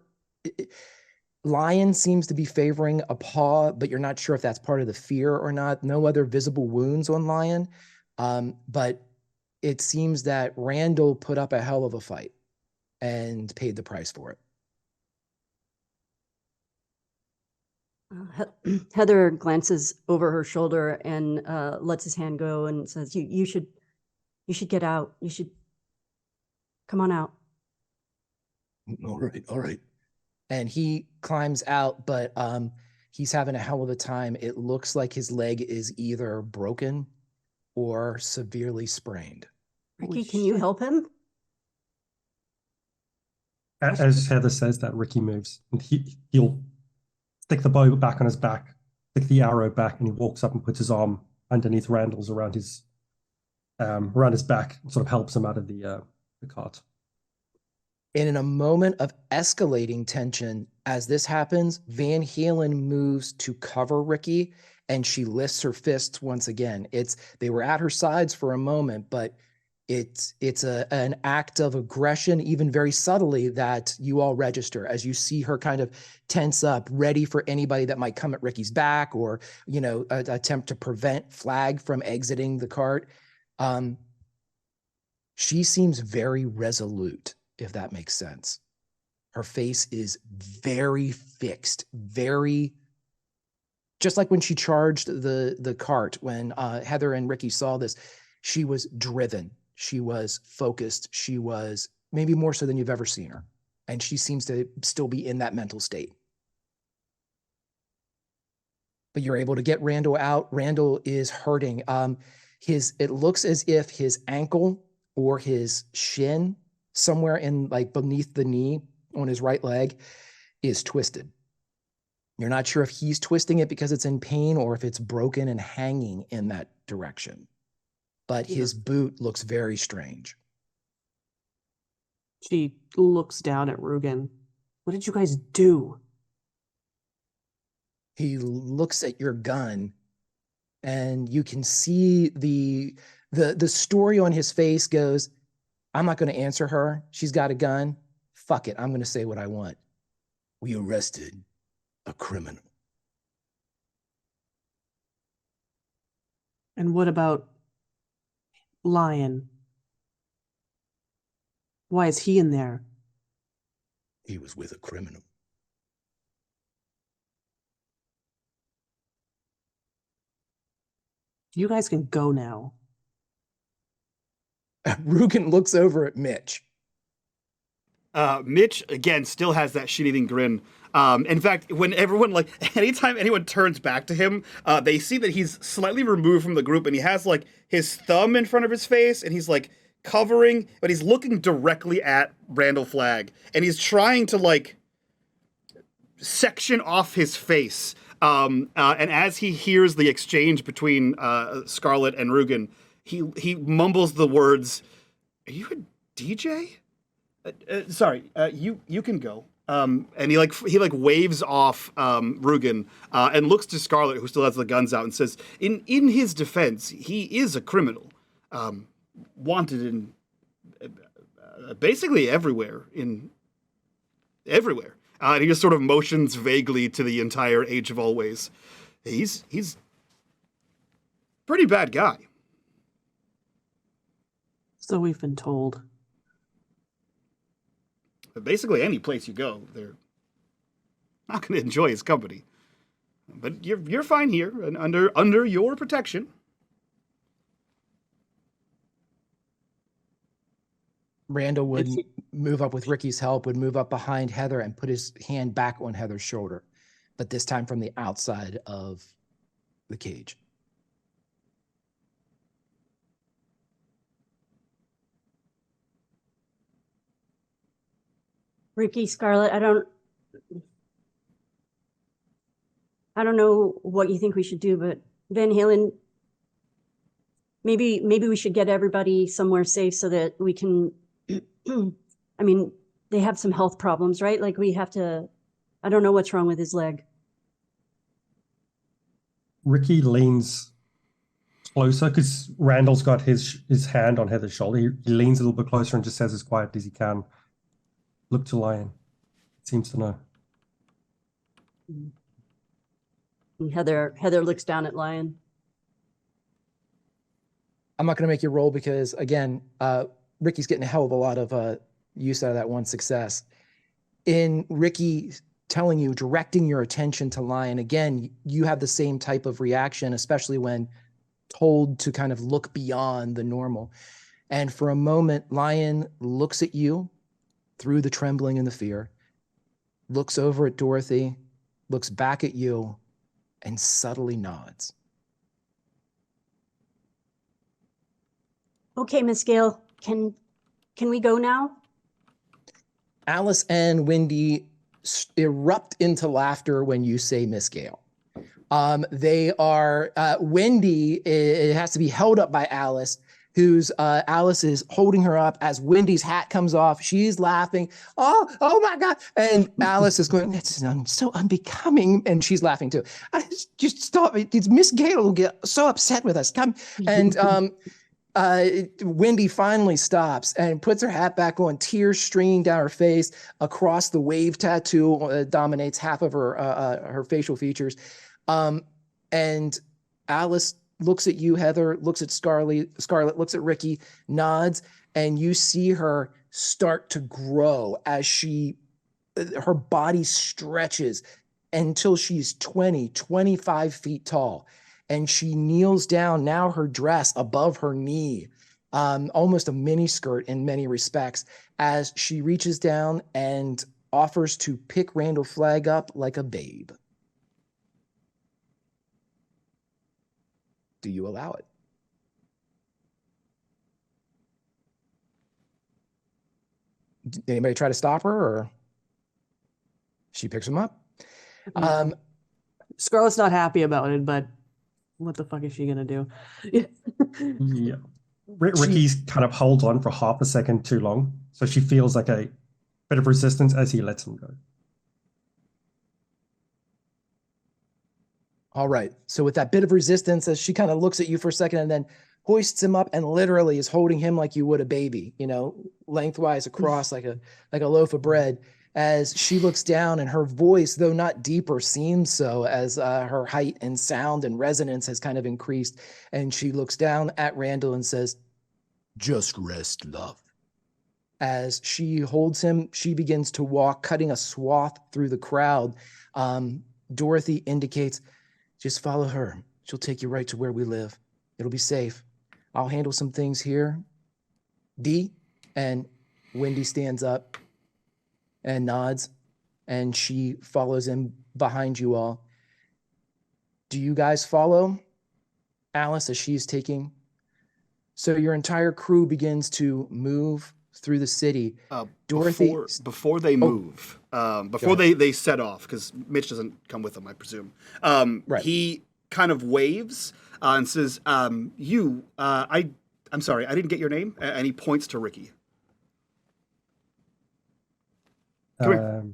Lion seems to be favoring a paw, but you're not sure if that's part of the fear or not. No other visible wounds on Lion. But it seems that Randall put up a hell of a fight and paid the price for it. Heather glances over her shoulder and lets his hand go and says, you should get out. You should come on out. All right. And he climbs out, but he's having a hell of a time. It looks like his leg is either broken or severely sprained. Ricky, can you help him? As Heather says that, Ricky moves, and he'll stick the bow back on his back, stick the arrow back, and he walks up and puts his arm underneath Randall's around his back, and sort of helps him out of the cart. And in a moment of escalating tension, as this happens, Van Halen moves to cover Ricky, and she lifts her fists once again. They were at her sides for a moment, but it's an act of aggression, even very subtly, that you all register as you see her kind of tense up, ready for anybody that might come at Ricky's back or, attempt to prevent Flag from exiting the cart. She seems very resolute, if that makes sense. Her face is very fixed, very, just like when she charged the cart, when Heather and Ricky saw this, she was driven. She was focused. She was maybe more so than you've ever seen her. And she seems to still be in that mental state. But you're able to get Randall out. Randall is hurting. It looks as if his ankle or his shin somewhere in like beneath the knee on his right leg is twisted. You're not sure if he's twisting it because it's in pain or if it's broken and hanging in that direction. But his boot looks very strange. She looks down at Rugen. What did you guys do? He looks at your gun, and you can see the story on his face goes, I'm not going to answer her. She's got a gun. Fuck it. I'm going to say what I want. We arrested a criminal. And what about Lion? Why is he in there? He was with a criminal. You guys can go now. Rugen looks over at Mitch. Mitch, again, still has that shit-eating grin. In fact, when everyone, like, anytime anyone turns back to him, they see that he's slightly removed from the group, and he has, like, his thumb in front of his face, and he's, like, covering, but he's looking directly at Randall Flagg, and he's trying to, like, section off his face. And as he hears the exchange between Scarlet and Rugen, he mumbles the words, "Are you a DJ? Sorry, you can go." And he waves off Rugen and looks to Scarlet, who still has the guns out, and says, "In his defense, he is a criminal, wanted in basically everywhere. Everywhere." And he just sort of motions vaguely to the entire Age of Always. He's pretty bad guy. So we've been told. Basically, any place you go, they're not going to enjoy his company. But you're fine here, and under your protection. Randall would move up with Ricky's help, would move up behind Heather and put his hand back on Heather's shoulder, but this time from the outside of the cage. Ricky, Scarlet, I don't know what you think we should do, but Van Halen, maybe we should get everybody somewhere safe so that we can, I mean, they have some health problems, right? Like we have to, I don't know what's wrong with his leg. Ricky leans closer because Randall's got his hand on Heather's shoulder. He leans a little bit closer and just says as quietly as he can, "Look to Lion. Seems to know." And Heather looks down at Lion. I'm not going to make you roll because, again, Ricky's getting a hell of a lot of use out of that one success. In Ricky telling you, directing your attention to Lion, again, you have the same type of reaction, especially when told to kind of look beyond the normal. And for a moment, Lion looks at you through the trembling and the fear, looks over at Dorothy, looks back at you, and subtly nods. Okay, Miss Gale, can we go now? Alice and Wendy erupt into laughter when you say Miss Gale. They are, Wendy, it has to be held up by Alice, Alice is holding her up as Wendy's hat comes off. She's laughing. Oh my God. And Alice is going, "It's so unbecoming." And she's laughing too. Just stop. Miss Gale will get so upset with us. Come. And Wendy finally stops and puts her hat back on, tears streaming down her face. Across the wave tattoo dominates half of her facial features. And Alice looks at you, Heather, looks at Scarlet, looks at Ricky, nods, and you see her start to grow as her body stretches until she's 25 feet tall. And she kneels down, now her dress above her knee, almost a mini skirt in many respects, as she reaches down and offers to pick Randall Flagg up like a babe. Do you allow it? Anybody try to stop her, or she picks him up? Scarlett's not happy about it, but what the fuck is she gonna do? Yeah. Ricky's kind of holds on for half a second too long, so she feels like a bit of resistance as he lets him go. All right. So with that bit of resistance, as she kind of looks at you for a second and then hoists him up and literally is holding him like you would a baby, lengthwise across like a loaf of bread, as she looks down, and her voice, though not deeper, seems so as her height and sound and resonance has kind of increased. And she looks down at Randall and says, "Just rest, love." As she holds him, she begins to walk, cutting a swath through the crowd. Dorothy indicates, "Just follow her. She'll take you right to where we live. It'll be safe. I'll handle some things here." D, and Wendy stands up and nods, and she follows in behind you all. Do you guys follow Alice as she's taking? So your entire crew begins to move through the city. Dorothy, before they move, before they set off, because Mitch doesn't come with them, I presume. Right. He kind of waves and says, I'm sorry, I didn't get your name. And he points to Ricky. Come here.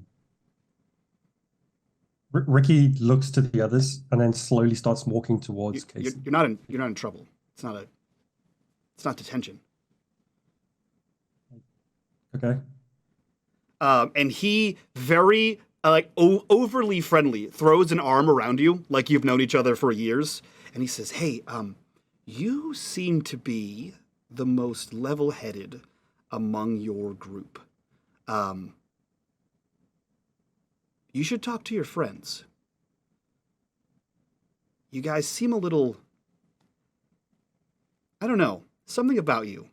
Ricky looks to the others and then slowly starts walking towards Casey. You're not in trouble. It's not detention. Okay. And he very overly friendly throws an arm around you like you've known each other for years, and he says, "Hey, you seem to be the most level-headed among your group. You should talk to your friends. You guys seem a little, I don't know, something about you.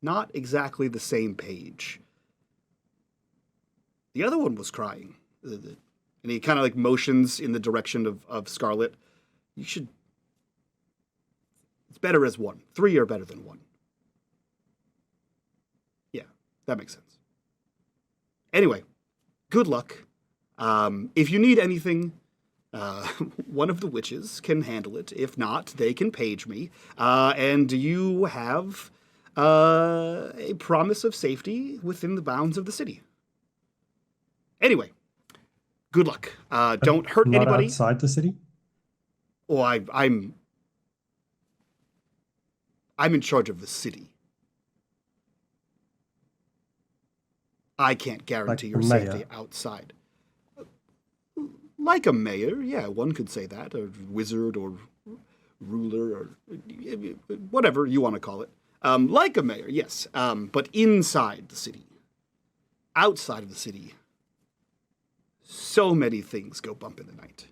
Not exactly the same page. The other one was crying." And he kind of motions in the direction of Scarlet. You should, it's better as one. 3 are better than 1. Yeah, that makes sense. Anyway, good luck. If you need anything, one of the witches can handle it. If not, they can page me. And you have a promise of safety within the bounds of the city. Anyway, good luck. Don't hurt Not anybody. outside the city? Oh, I'm in charge of the city. I can't guarantee your safety outside. Like a mayor, yeah, one could say that, or wizard, or ruler, or whatever you want to call it. Like a mayor, yes, but inside the city. Outside of the city, so many things go bump in the night.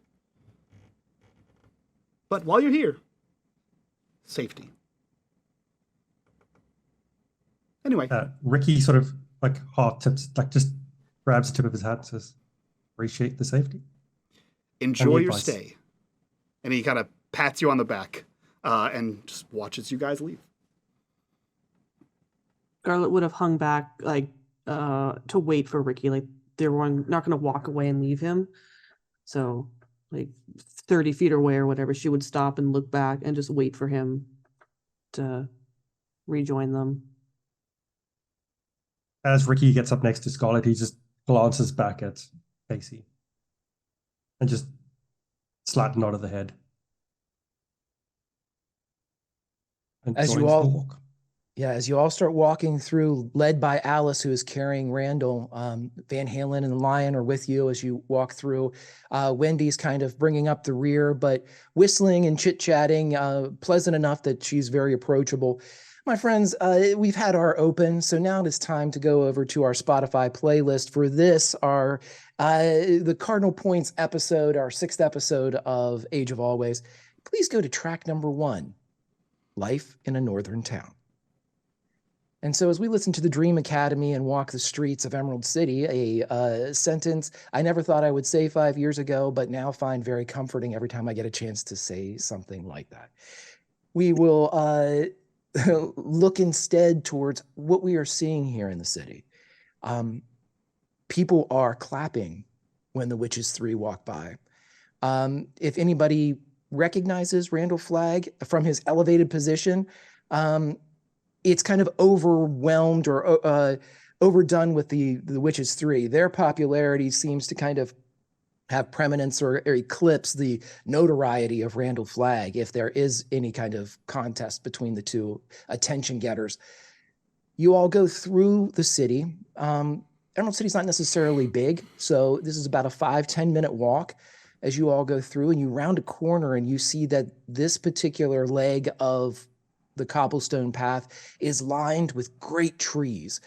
But while you're here, safety. Anyway. Ricky sort of half tips, just grabs the tip of his hat and says, "Appreciate the safety. Enjoy your stay." And he kind of pats you on the back and just watches you guys leave. Scarlet would have hung back to wait for Ricky. They were not going to walk away and leave him. So 30 feet away or whatever, she would stop and look back and just wait for him to rejoin them. As Ricky gets up next to Scarlet, he just glances back at Casey and just slight nod of the head. And as you all start walking through, led by Alice, who is carrying Randall, Van Halen and the Lion are with you as you walk through. Wendy's kind of bringing up the rear, but whistling and chit-chatting, pleasant enough that she's very approachable. My friends, we've had our open, so now it is time to go over to our Spotify playlist for this, the Cardinal Points episode, our 6th episode of Age of Always. Please go to track number 1, Life in a Northern Town. And so as we listen to the Dream Academy and walk the streets of Emerald City, a sentence I never thought I would say 5 years ago, but now find very comforting every time I get a chance to say something like that. We will look instead towards what we are seeing here in the city. People are clapping when the Witches 3 walk by. If anybody recognizes Randall Flagg from his elevated position, it's kind of overwhelmed or overdone with the Witches 3. Their popularity seems to kind of have preeminence or eclipse the notoriety of Randall Flagg if there is any kind of contest between the two attention getters. You all go through the city. Emerald City's not necessarily big, so this is about a 5-10 minute walk as you all go through, and you round a corner and you see that this particular leg of the cobblestone path is lined with great trees.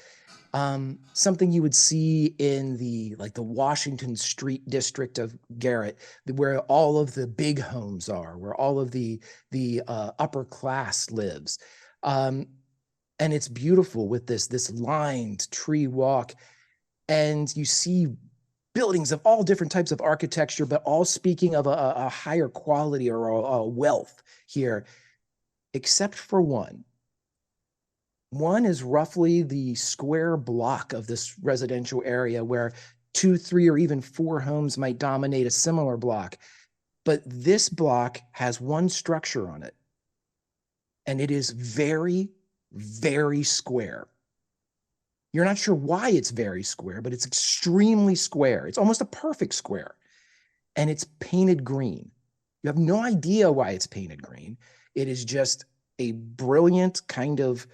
Something you would see in the Washington Street district of Garrett, where all of the big homes are, where all of the upper class lives. And it's beautiful with this lined tree walk. And you see buildings of all different types of architecture, but all speaking of a higher quality or a wealth here, except for one. One is roughly the square block of this residential area where 2, 3, or even 4 homes might dominate a similar block. But this block has one structure on it, and it is very, very square. You're not sure why it's very square, but it's extremely square. It's almost a perfect square, and it's painted green. You have no idea why it's painted green. It is just a brilliant kind of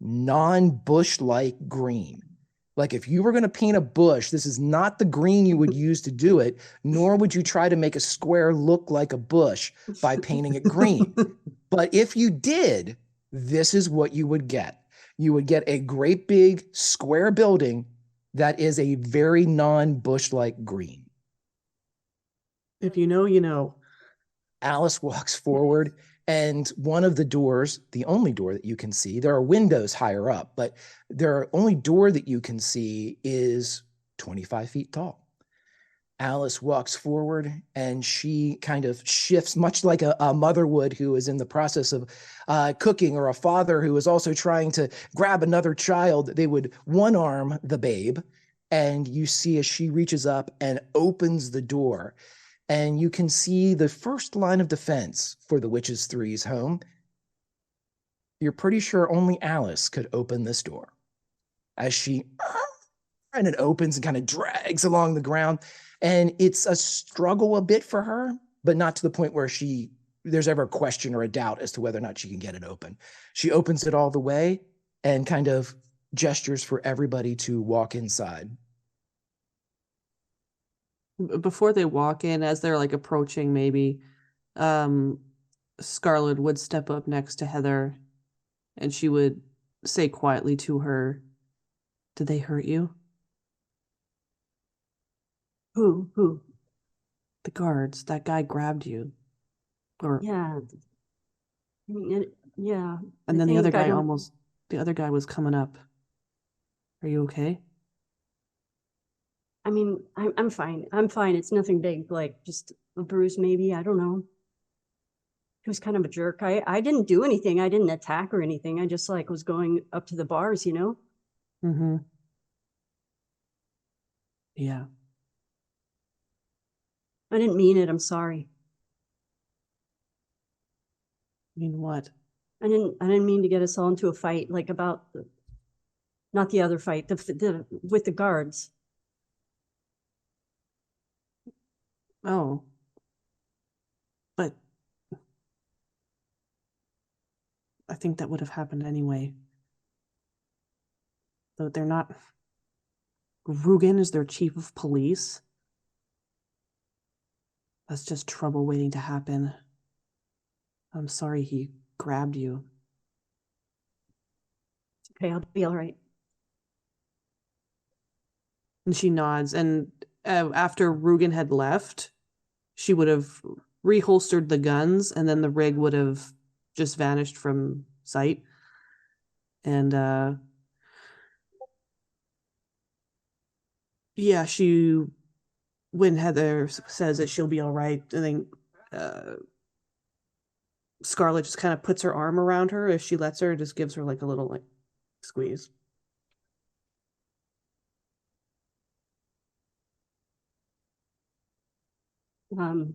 non-bush-like green. Like if you were going to paint a bush, this is not the green you would use to do it, nor would you try to make a square look like a bush by painting it green. But if you did, this is what you would get. You would get a great big square building that is a very non-bush-like green. If you know, you know. Alice walks forward, and one of the doors, the only door that you can see, there are windows higher up, but the only door that you can see is 25 feet tall. Alice walks forward, and she kind of shifts, much like a mother would who is in the process of cooking, or a father who is also trying to grab another child. They would one arm the babe, and you see as she reaches up and opens the door, and you can see the first line of defense for the Witches 3's home. You're pretty sure only Alice could open this door. As she, and it opens and kind of drags along the ground, and it's a struggle a bit for her, but not to the point where there's ever a question or a doubt as to whether or not she can get it open. She opens it all the way and kind of gestures for everybody to walk inside. Before they walk in, as they're like approaching, maybe Scarlet would step up next to Heather, and she would say quietly to her, "Did they hurt you?" Who? The guards. That guy grabbed you. Or Yeah. I mean, yeah. And then the other guy was coming up. Are you okay? I mean, I'm fine. I'm fine. It's nothing big, like just a bruise, maybe. I don't know. He was kind of a jerk. I didn't do anything. I didn't attack or anything. I just was going up to the bars, you know? Mm-hmm. Yeah. I didn't mean it. I'm sorry. Mean what? I didn't mean to get us all into a fight, not the other fight, with the guards. Oh. But I think that would have happened anyway. Though they're not. Rugen is their chief of police. That's just trouble waiting to happen. I'm sorry he grabbed you. Okay, I'll be all right. And she nods. And after Rugen had left, she would have reholstered the guns, and then the rig would have just vanished from sight. And yeah, when Heather says that she'll be all right, I think Scarlet just kind of puts her arm around her. If she lets her, just gives her a little squeeze.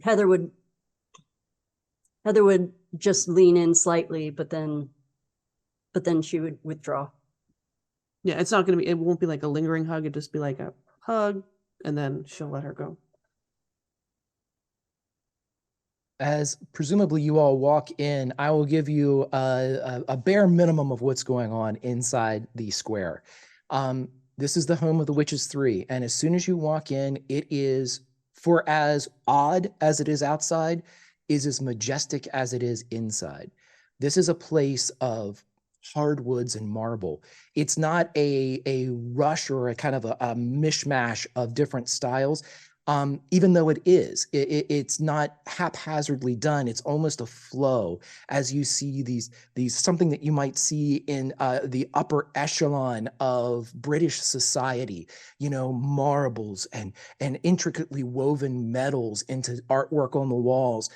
Heather would just lean in slightly, but then she would withdraw. Yeah, it's not gonna be. It won't be like a lingering hug. It'd just be like a hug, and then she'll let her go. As presumably you all walk in, I will give you a bare minimum of what's going on inside the square. This is the home of the Witches 3, and as soon as you walk in, it is, for as odd as it is outside, is as majestic as it is inside. This is a place of hardwoods and marble. It's not a rush or a kind of a mishmash of different styles. Even though it's not haphazardly done. It's almost a flow as you see these something that you might see in the upper echelon of British society. You know, marbles and intricately woven metals into artwork on the walls.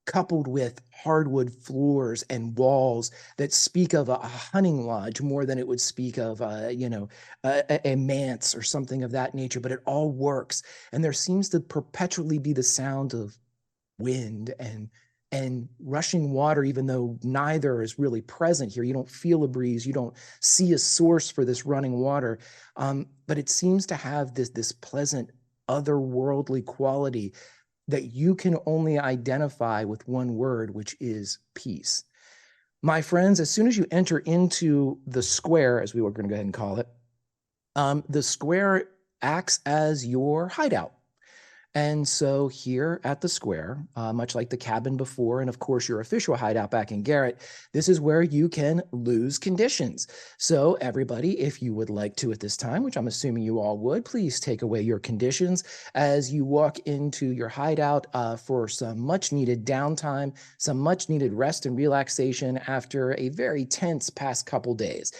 Coupled with hardwood floors and walls that speak of a hunting lodge more than it would speak of, a manse or something of that nature, but it all works. And there seems to perpetually be the sound of wind and rushing water, even though neither is really present here. You don't feel a breeze. You don't see a source for this running water. But it seems to have this pleasant, otherworldly quality that you can only identify with one word, which is peace. My friends, as soon as you enter into the square, as we were going to go ahead and call it, the square acts as your hideout. And so here at the square, much like the cabin before, and of course your official hideout back in Garrett, this is where you can lose conditions. So everybody, if you would like to at this time, which I'm assuming you all would, please take away your conditions as you walk into your hideout for some much needed downtime, some much needed rest and relaxation after a very tense past couple days.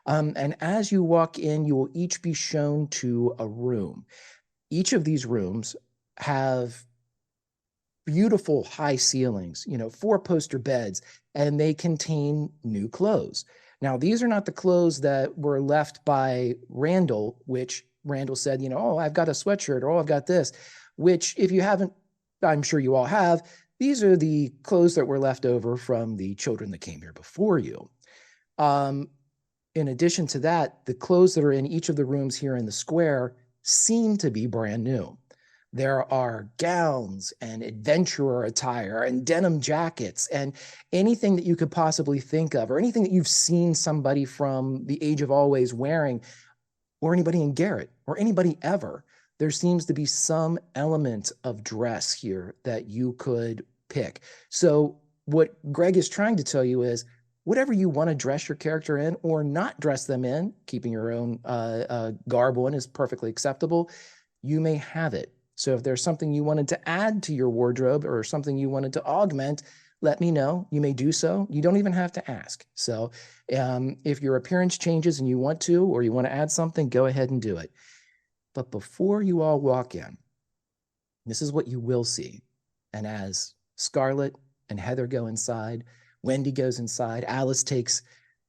And as you walk in, you will each be shown to a room. Each of these rooms have beautiful high ceilings, 4-poster beds, and they contain new clothes. Now, these are not the clothes that were left by Randall, which Randall said, oh, I've got a sweatshirt, or oh, I've got this, which if you haven't, I'm sure you all have, these are the clothes that were left over from the children that came here before you. In addition to that, the clothes that are in each of the rooms here in the square seem to be brand new. There are gowns and adventurer attire and denim jackets and anything that you could possibly think of, or anything that you've seen somebody from the Age of Always wearing, or anybody in Garrett, or anybody ever. There seems to be some element of dress here that you could pick. So what Greg is trying to tell you is, whatever you want to dress your character in or not dress them in, keeping your own garb on is perfectly acceptable, you may have it. So if there's something you wanted to add to your wardrobe or something you wanted to augment, let me know. You may do so. You don't even have to ask. So if your appearance changes and you want to, or you want to add something, go ahead and do it. But before you all walk in, this is what you will see. And as Scarlett and Heather go inside, Wendy goes inside, Alice takes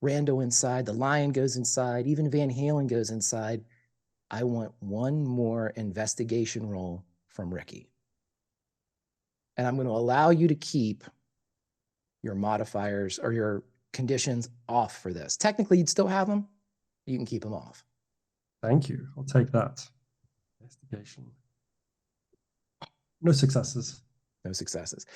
Rando inside, the Lion goes inside, even Van Halen goes inside. I want one more investigation roll from Ricky. And I'm going to allow you to keep your modifiers or your conditions off for this. Technically, you'd still have them. You can keep them off. Thank you. I'll take that. Investigation. No successes. No successes.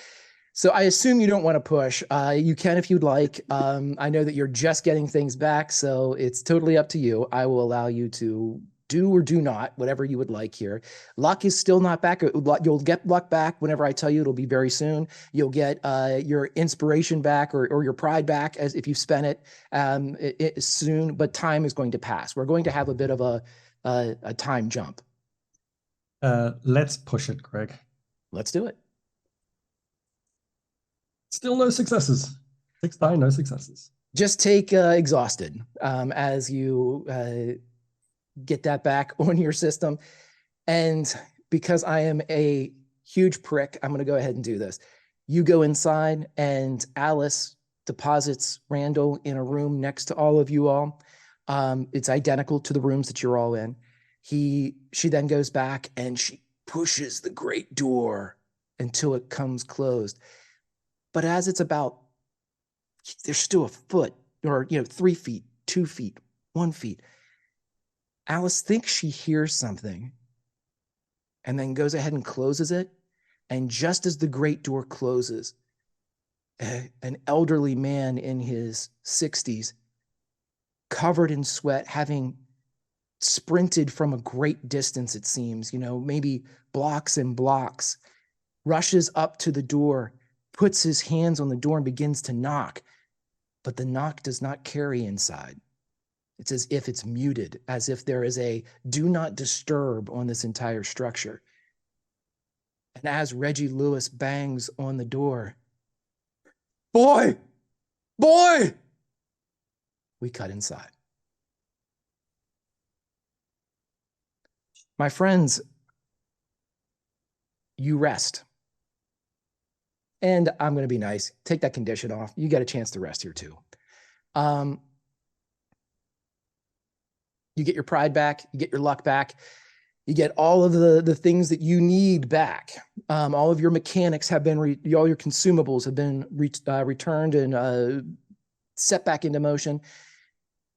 So I assume you don't want to push. You can if you'd like. I know that you're just getting things back, so it's totally up to you. I will allow you to do or do not, whatever you would like here. Luck is still not back. You'll get luck back whenever I tell you. It'll be very soon. You'll get your inspiration back or your pride back as if you've spent it soon, but time is going to pass. We're going to have a bit of a time jump. Let's push it, Greg. Let's do it. Still no successes. 6 die, no successes. Just take exhausted as you get that back on your system. And because I am a huge prick, I'm going to go ahead and do this. You go inside and Alice deposits Randall in a room next to all of you all. It's identical to the rooms that you're all in. She then goes back and pushes the great door until it comes closed. But as it's about, there's still a foot or, 3 feet, 2 feet, 1 feet. Alice thinks she hears something and then goes ahead and closes it. And just as the great door closes, an elderly man in his 60s, covered in sweat, having sprinted from a great distance, it seems, maybe blocks and blocks, rushes up to the door, puts his hands on the door and begins to knock. But the knock does not carry inside. It's as if it's muted, as if there is a do not disturb on this entire structure. And as Reggie Lewis bangs on the door, boy, we cut inside. My friends, you rest. And I'm going to be nice. Take that condition off. You get a chance to rest here too. You get your pride back. You get your luck back. You get all of the things that you need back. All of your mechanics have been, all your consumables have been returned and set back into motion,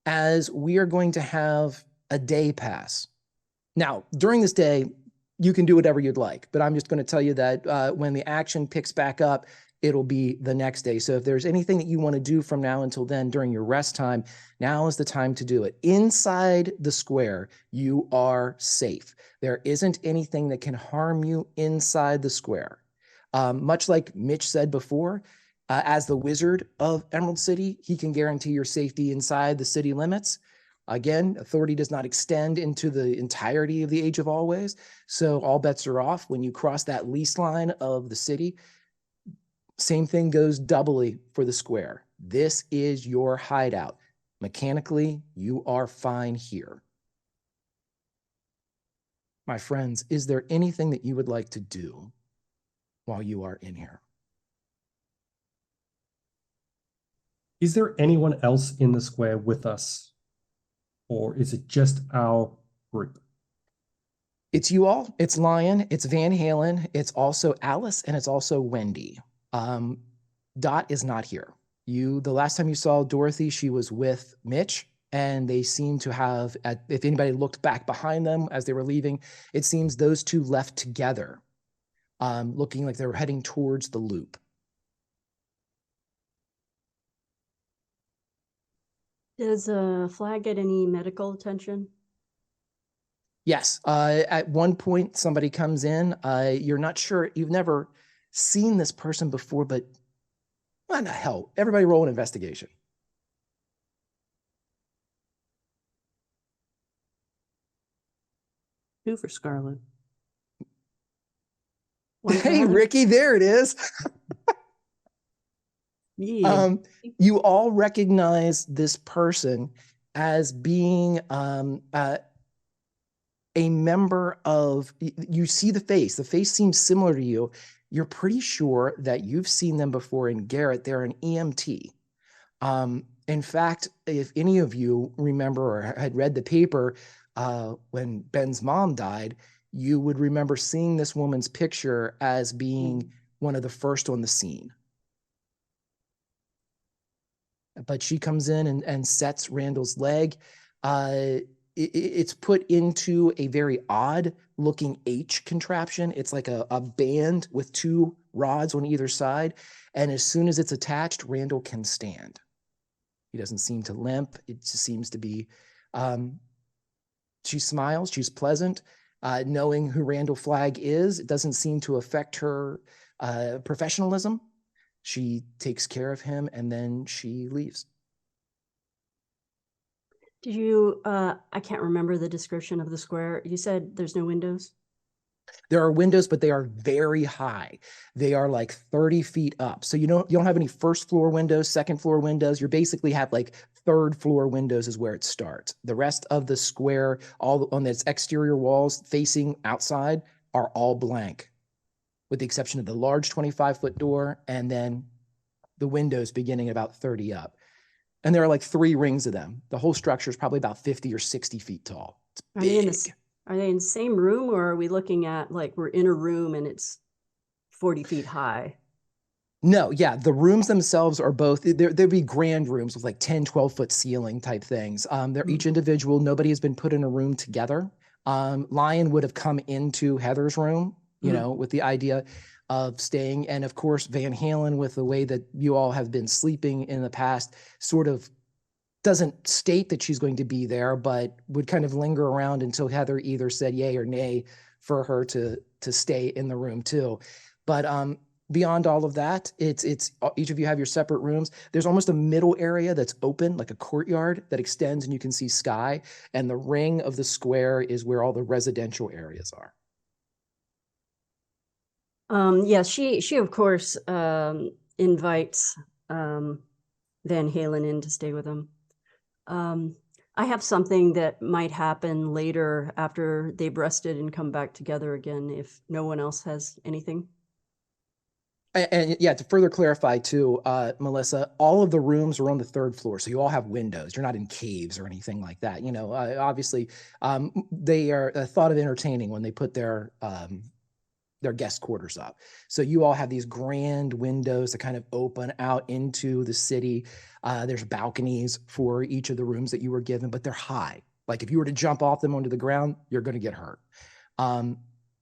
as we are going to have a day pass. Now, during this day, you can do whatever you'd like, but I'm just going to tell you that when the action picks back up, it'll be the next day. So if there's anything that you want to do from now until then during your rest time, now is the time to do it. Inside the square, you are safe. There isn't anything that can harm you inside the square. Much like Mitch said before, as the wizard of Emerald City, he can guarantee your safety inside the city limits. Again, authority does not extend into the entirety of the Age of Always, so all bets are off when you cross that lease line of the city. Same thing goes doubly for the square. This is your hideout. Mechanically, you are fine here. My friends, is there anything that you would like to do while you are in here? Is there anyone else in the square with us? Or is it just our group? It's you all. It's Lion. It's Van Halen. It's also Alice, and it's also Wendy. Dot is not here. The last time you saw Dorothy, she was with Mitch, and they seem to have, if anybody looked back behind them as they were leaving, it seems those two left together, looking like they were heading towards the loop. Does Flag get any medical attention? Yes. At one point, somebody comes in. You're not sure. You've never seen this person before, but what the hell? Everybody roll an investigation. Two for Scarlet. Hey, Ricky, there it is. Yeah. You all recognize this person as being a member of, you see the face. The face seems similar to you. You're pretty sure that you've seen them before in Garrett. They're an EMT. In fact, if any of you remember or had read the paper when Ben's mom died, you would remember seeing this woman's picture as being one of the first on the scene. But she comes in and sets Randall's leg. It's put into a very odd looking H contraption. It's like a band with two rods on either side. And as soon as it's attached, Randall can stand. He doesn't seem to limp. It just seems to be, she smiles, she's pleasant. Knowing who Randall Flagg is, it doesn't seem to affect her professionalism. She takes care of him and then she leaves. Did you, I can't remember the description of the square. You said there's no windows? There are windows, but they are very high. They are like 30 feet up. So you don't have any first floor windows, second floor windows. You basically have like third floor windows is where it starts. The rest of the square, all on its exterior walls facing outside, are all blank, with the exception of the large 25-foot door and then the windows beginning about 30 up. And there are like 3 rings of them. The whole structure is probably about 50 or 60 feet tall. It's big. Are they in the same room, or are we looking at like we're in a room and it's 40 feet high? No, yeah, the rooms themselves are both, there'd be grand rooms with like 10, 12-foot ceiling type things. They're each individual. Nobody has been put in a room together. Lion would have come into Heather's room, you know, with the idea of staying. And of course, Van Halen, with the way that you all have been sleeping in the past, sort of doesn't state that she's going to be there, but would kind of linger around until Heather either said yay or nay for her to stay in the room too. But beyond all of that, it's each of you have your separate rooms. There's almost a middle area that's open, like a courtyard that extends, and you can see sky. And the ring of the square is where all the residential areas are. Yeah, she of course invites Van Halen in to stay with him. I have something that might happen later after they've rested and come back together again, if no one else has anything. And yeah, to further clarify too, Melissa, all of the rooms are on the 3rd floor, so you all have windows. You're not in caves or anything like that. You know, obviously, they are thought of entertaining when they put their guest quarters up. So you all have these grand windows that kind of open out into the city. There's balconies for each of the rooms that you were given, but they're high. Like if you were to jump off them onto the ground, you're going to get hurt. And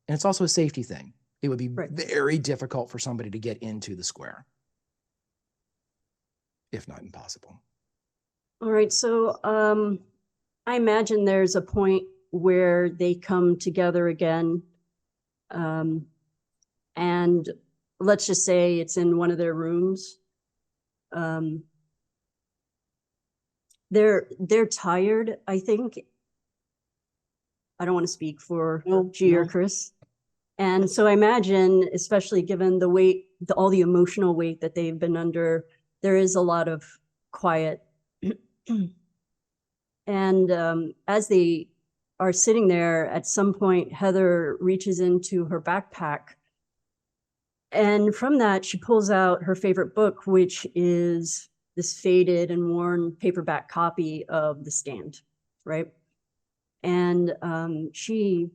it's also a safety thing. It would be very difficult for somebody to get into the square, if not impossible. All right, so I imagine there's a point where they come together again, and let's just say it's in one of their rooms. They're tired, I think. I don't want to speak for G or Chris. And so I imagine, especially given the weight, all the emotional weight that they've been under, there is a lot of quiet. And as they are sitting there, at some point, Heather reaches into her backpack. And from that, she pulls out her favorite book, which is this faded and worn paperback copy of The Stand, right? And she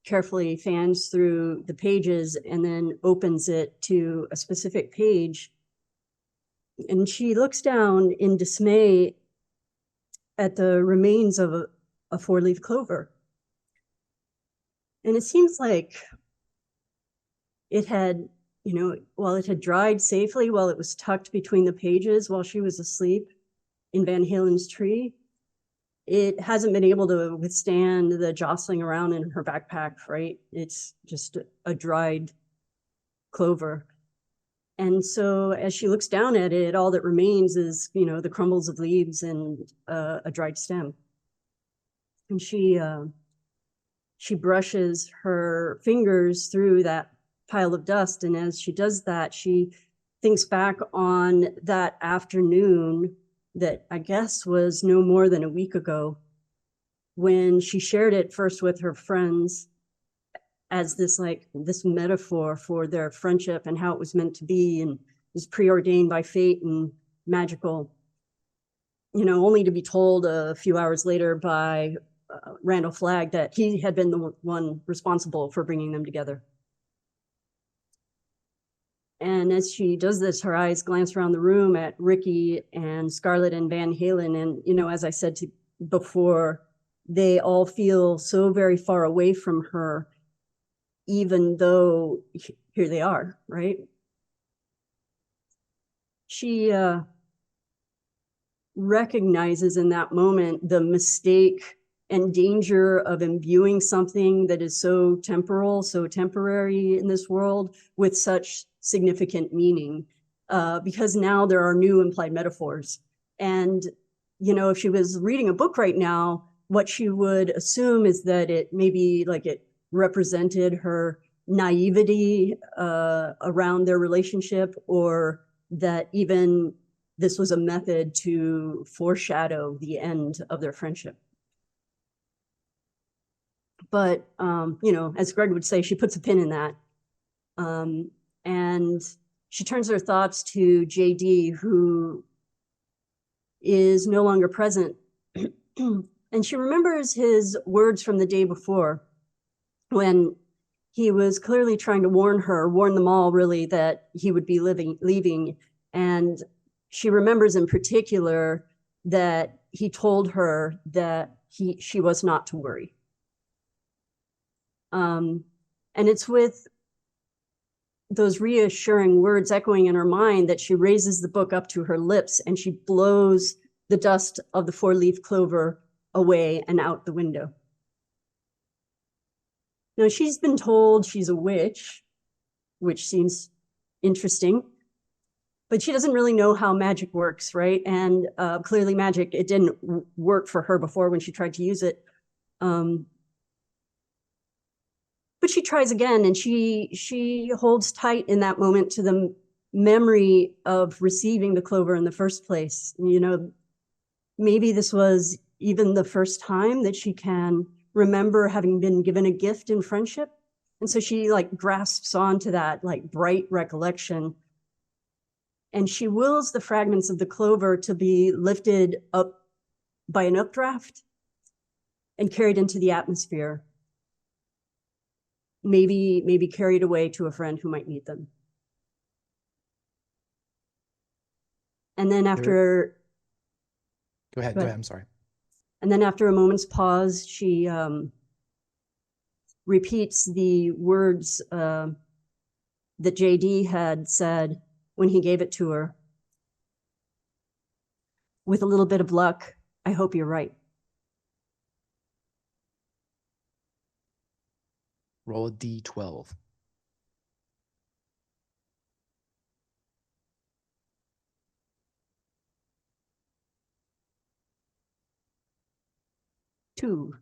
carefully fans through the pages and then opens it to a specific page. And she looks down in dismay at the remains of a 4-leaf clover. And it seems like it had, you know, while it had dried safely, while it was tucked between the pages while she was asleep in Van Halen's tree, it hasn't been able to withstand the jostling around in her backpack, right? It's just a dried clover. And so as she looks down at it, all that remains is, you know, the crumbles of leaves and a dried stem. And she brushes her fingers through that pile of dust. And as she does that, she thinks back on that afternoon that I guess was no more than a week ago, when she shared it first with her friends as this metaphor for their friendship and how it was meant to be and was preordained by fate and magical, you know, only to be told a few hours later by Randall Flagg that he had been the one responsible for bringing them together. And as she does this, her eyes glance around the room at Ricky and Scarlett and Van Halen. And, you know, as I said before, they all feel so very far away from her, even though here they are, right? She recognizes in that moment the mistake and danger of imbuing something that is so temporal, so temporary in this world with such significant meaning, because now there are new implied metaphors. And, you know, if she was reading a book right now, what she would assume is that it maybe like it represented her naivety around their relationship, or that even this was a method to foreshadow the end of their friendship. But, you know, as Greg would say, she puts a pin in that. And she turns her thoughts to JD, who is no longer present. And she remembers his words from the day before when he was clearly trying to warn them all really, that he would be leaving. And she remembers in particular that he told her that she was not to worry. And it's with those reassuring words echoing in her mind that she raises the book up to her lips and she blows the dust of the four-leaf clover away and out the window. Now, she's been told she's a witch, which seems interesting, but she doesn't really know how magic works, right? And clearly magic, it didn't work for her before when she tried to use it. But she tries again, and she holds tight in that moment to the memory of receiving the clover in the first place. You know, maybe this was even the first time that she can remember having been given a gift in friendship. And so she like grasps onto that like bright recollection. And she wills the fragments of the clover to be lifted up by an updraft and carried into the atmosphere. Maybe carried away to a friend who might need them. And then after... Go ahead, I'm sorry. And then after a moment's pause, she repeats the words that JD had said when he gave it to her. With a little bit of luck, I hope you're right. Roll a D12. Two.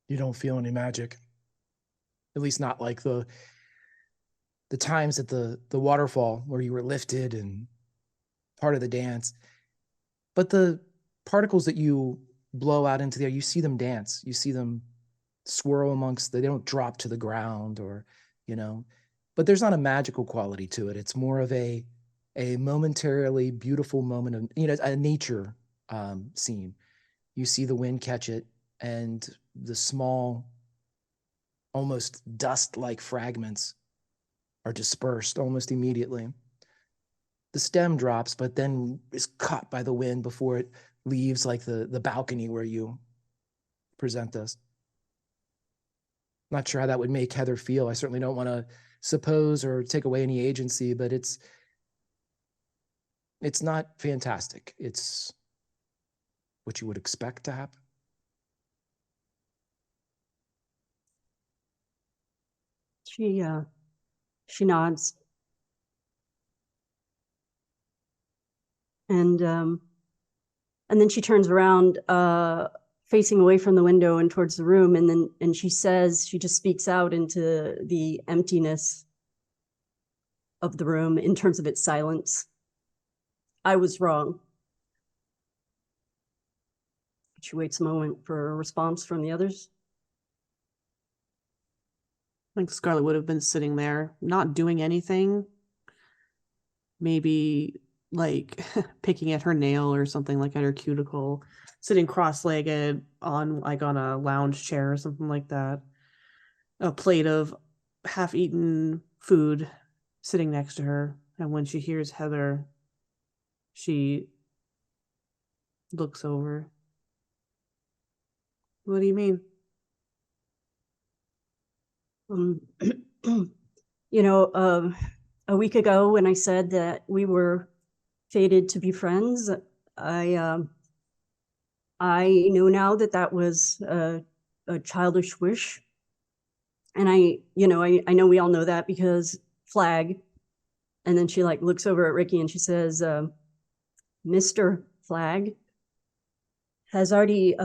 You don't feel any magic. At least not like the times at the waterfall where you were lifted and part of the dance. But the particles that you blow out into the air, you see them dance. You see them swirl amongst they don't drop to the ground or, you know, but there's not a magical quality to it. It's more of a momentarily beautiful moment of, you know, a nature scene. You see the wind catch it and the small, almost dust-like fragments are dispersed almost immediately. The stem drops, but then is caught by the wind before it leaves like the balcony where you present this. Not sure how that would make Heather feel. I certainly don't want to suppose or take away any agency, but it's not fantastic. It's what you would expect to happen. She nods. And then she turns around, facing away from the window and towards the room, and she just speaks out into the emptiness of the room in terms of its silence. I was wrong. She waits a moment for a response from the others. I think Scarlet would have been sitting there, not doing anything. Maybe like picking at her nail or something, like at her cuticle, sitting cross-legged on a lounge chair or something like that. A plate of half-eaten food sitting next to her. And when she hears Heather, she looks over. What do you mean? You know, a week ago when I said that we were fated to be friends, I know now that was a childish wish. And I know we all know that because Flag. And then she like looks over at Ricky and she says, Mr. Flag has already,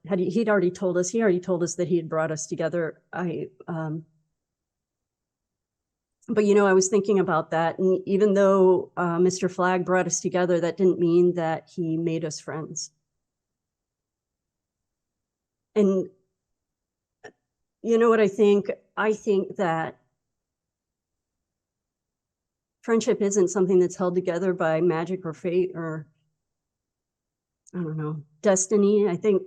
he'd already told us that he had brought us together. But, you know, I was thinking about that. And even though Mr. Flag brought us together, that didn't mean that he made us friends. And you know what I think? I think that friendship isn't something that's held together by magic or fate or I don't know, destiny. I think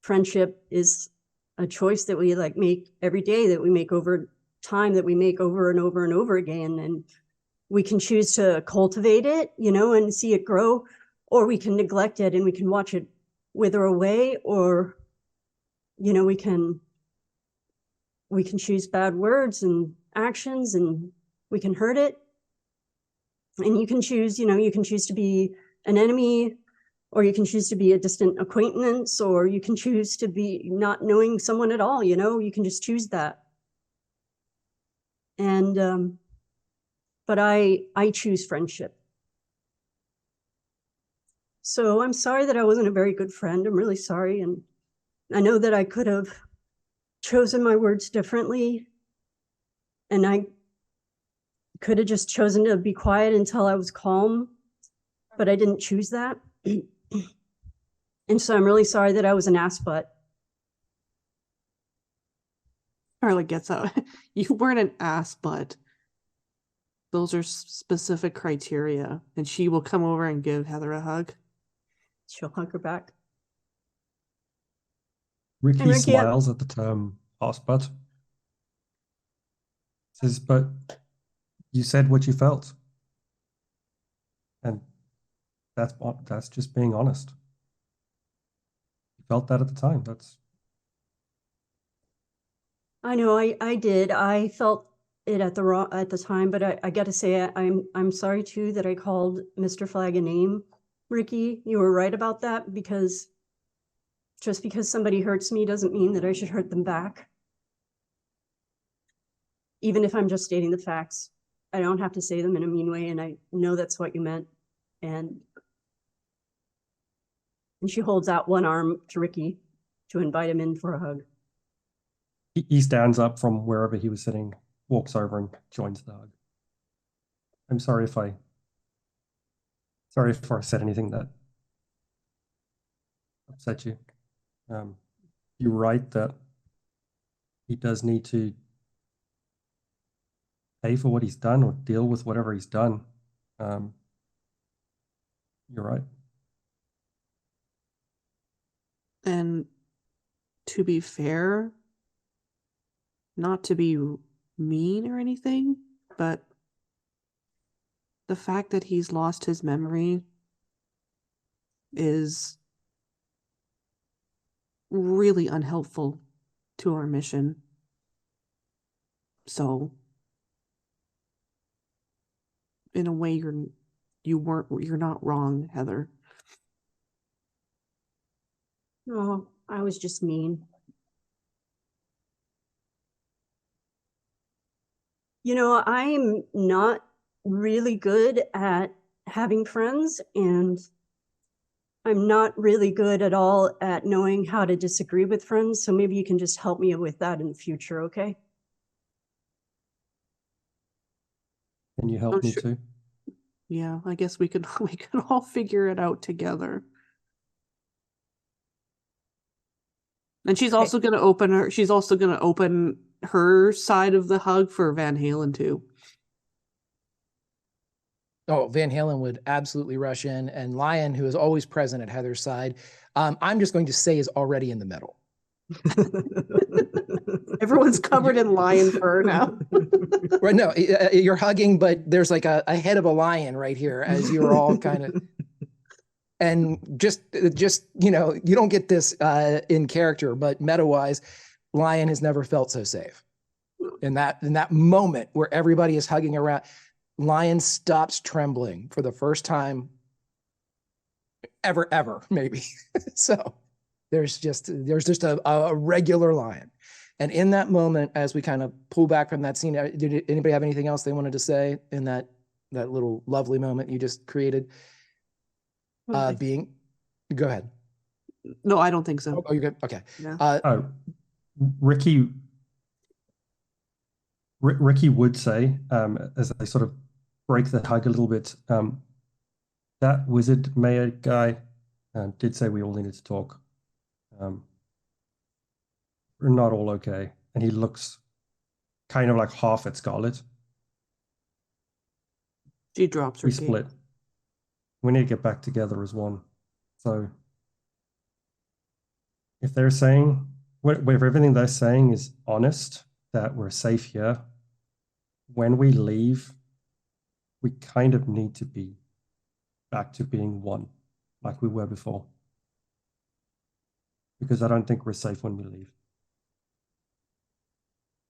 friendship is a choice that we like make every day, that we make over time, that we make over and over and over again. And we can choose to cultivate it, you know, and see it grow, or we can neglect it and we can watch it wither away, or, you know, we can choose bad words and actions and we can hurt it. And you can choose, you know, you can choose to be an enemy, or you can choose to be a distant acquaintance, or you can choose to be not knowing someone at all, you know, you can just choose that. And, but I choose friendship. So I'm sorry that I wasn't a very good friend. I'm really sorry. And I know that I could have chosen my words differently. And I could have just chosen to be quiet until I was calm, but I didn't choose that. And so I'm really sorry that I was an ass butt. Scarlet gets out. You weren't an ass butt. Those are specific criteria. And she will come over and give Heather a hug. She'll hug her back. Ricky Ricky, smiles at the term ass butt. Says, but you said what you felt. And that's just being honest. You felt that at the time. I know I did. I felt it at the time, but I got to say I'm sorry too that I called Mr. Flag a name. Ricky, you were right about that, because just because somebody hurts me doesn't mean that I should hurt them back. Even if I'm just stating the facts, I don't have to say them in a mean way, and I know that's what you meant. And she holds out one arm to Ricky to invite him in for a hug. He stands up from wherever he was sitting, walks over and joins the hug. I'm sorry if I said anything that upset you. You're right that he does need to pay for what he's done or deal with whatever he's done. You're right. And to be fair, not to be mean or anything, but the fact that he's lost his memory is really unhelpful to our mission. So in a way, you're not wrong, Heather. Oh, I was just mean. You know, I'm not really good at having friends, and I'm not really good at all at knowing how to disagree with friends. So maybe you can just help me with that in the future, okay? Can you help me too? Yeah, I guess we could all figure it out together. And she's also going to open her side of the hug for Van Halen too. Oh, Van Halen would absolutely rush in, and Lion, who is always present at Heather's side, I'm just going to say is already in the middle. Everyone's covered in lion fur now. Right? No, you're hugging, but there's like a head of a lion right here as you're all kind of. And just you know, you don't get this in character, but meta-wise, Lion has never felt so safe. In that moment where everybody is hugging around, Lion stops trembling for the first time ever, maybe. So there's just a regular Lion. And in that moment, as we kind of pull back from that scene, did anybody have anything else they wanted to say in that little lovely moment you just created? Go ahead. No, I don't think so. Oh, you're good. Okay. Yeah. Ricky would say, as I sort of break the hug a little bit, that wizard Meyer guy did say we all needed to talk. We're not all okay. And he looks kind of like half at Scarlet. She drops her We split. We need to get back together as one. So If they're saying, if everything they're saying is honest, that we're safe here, when we leave, we kind of need to be back to being one, like we were before. Because I don't think we're safe when we leave.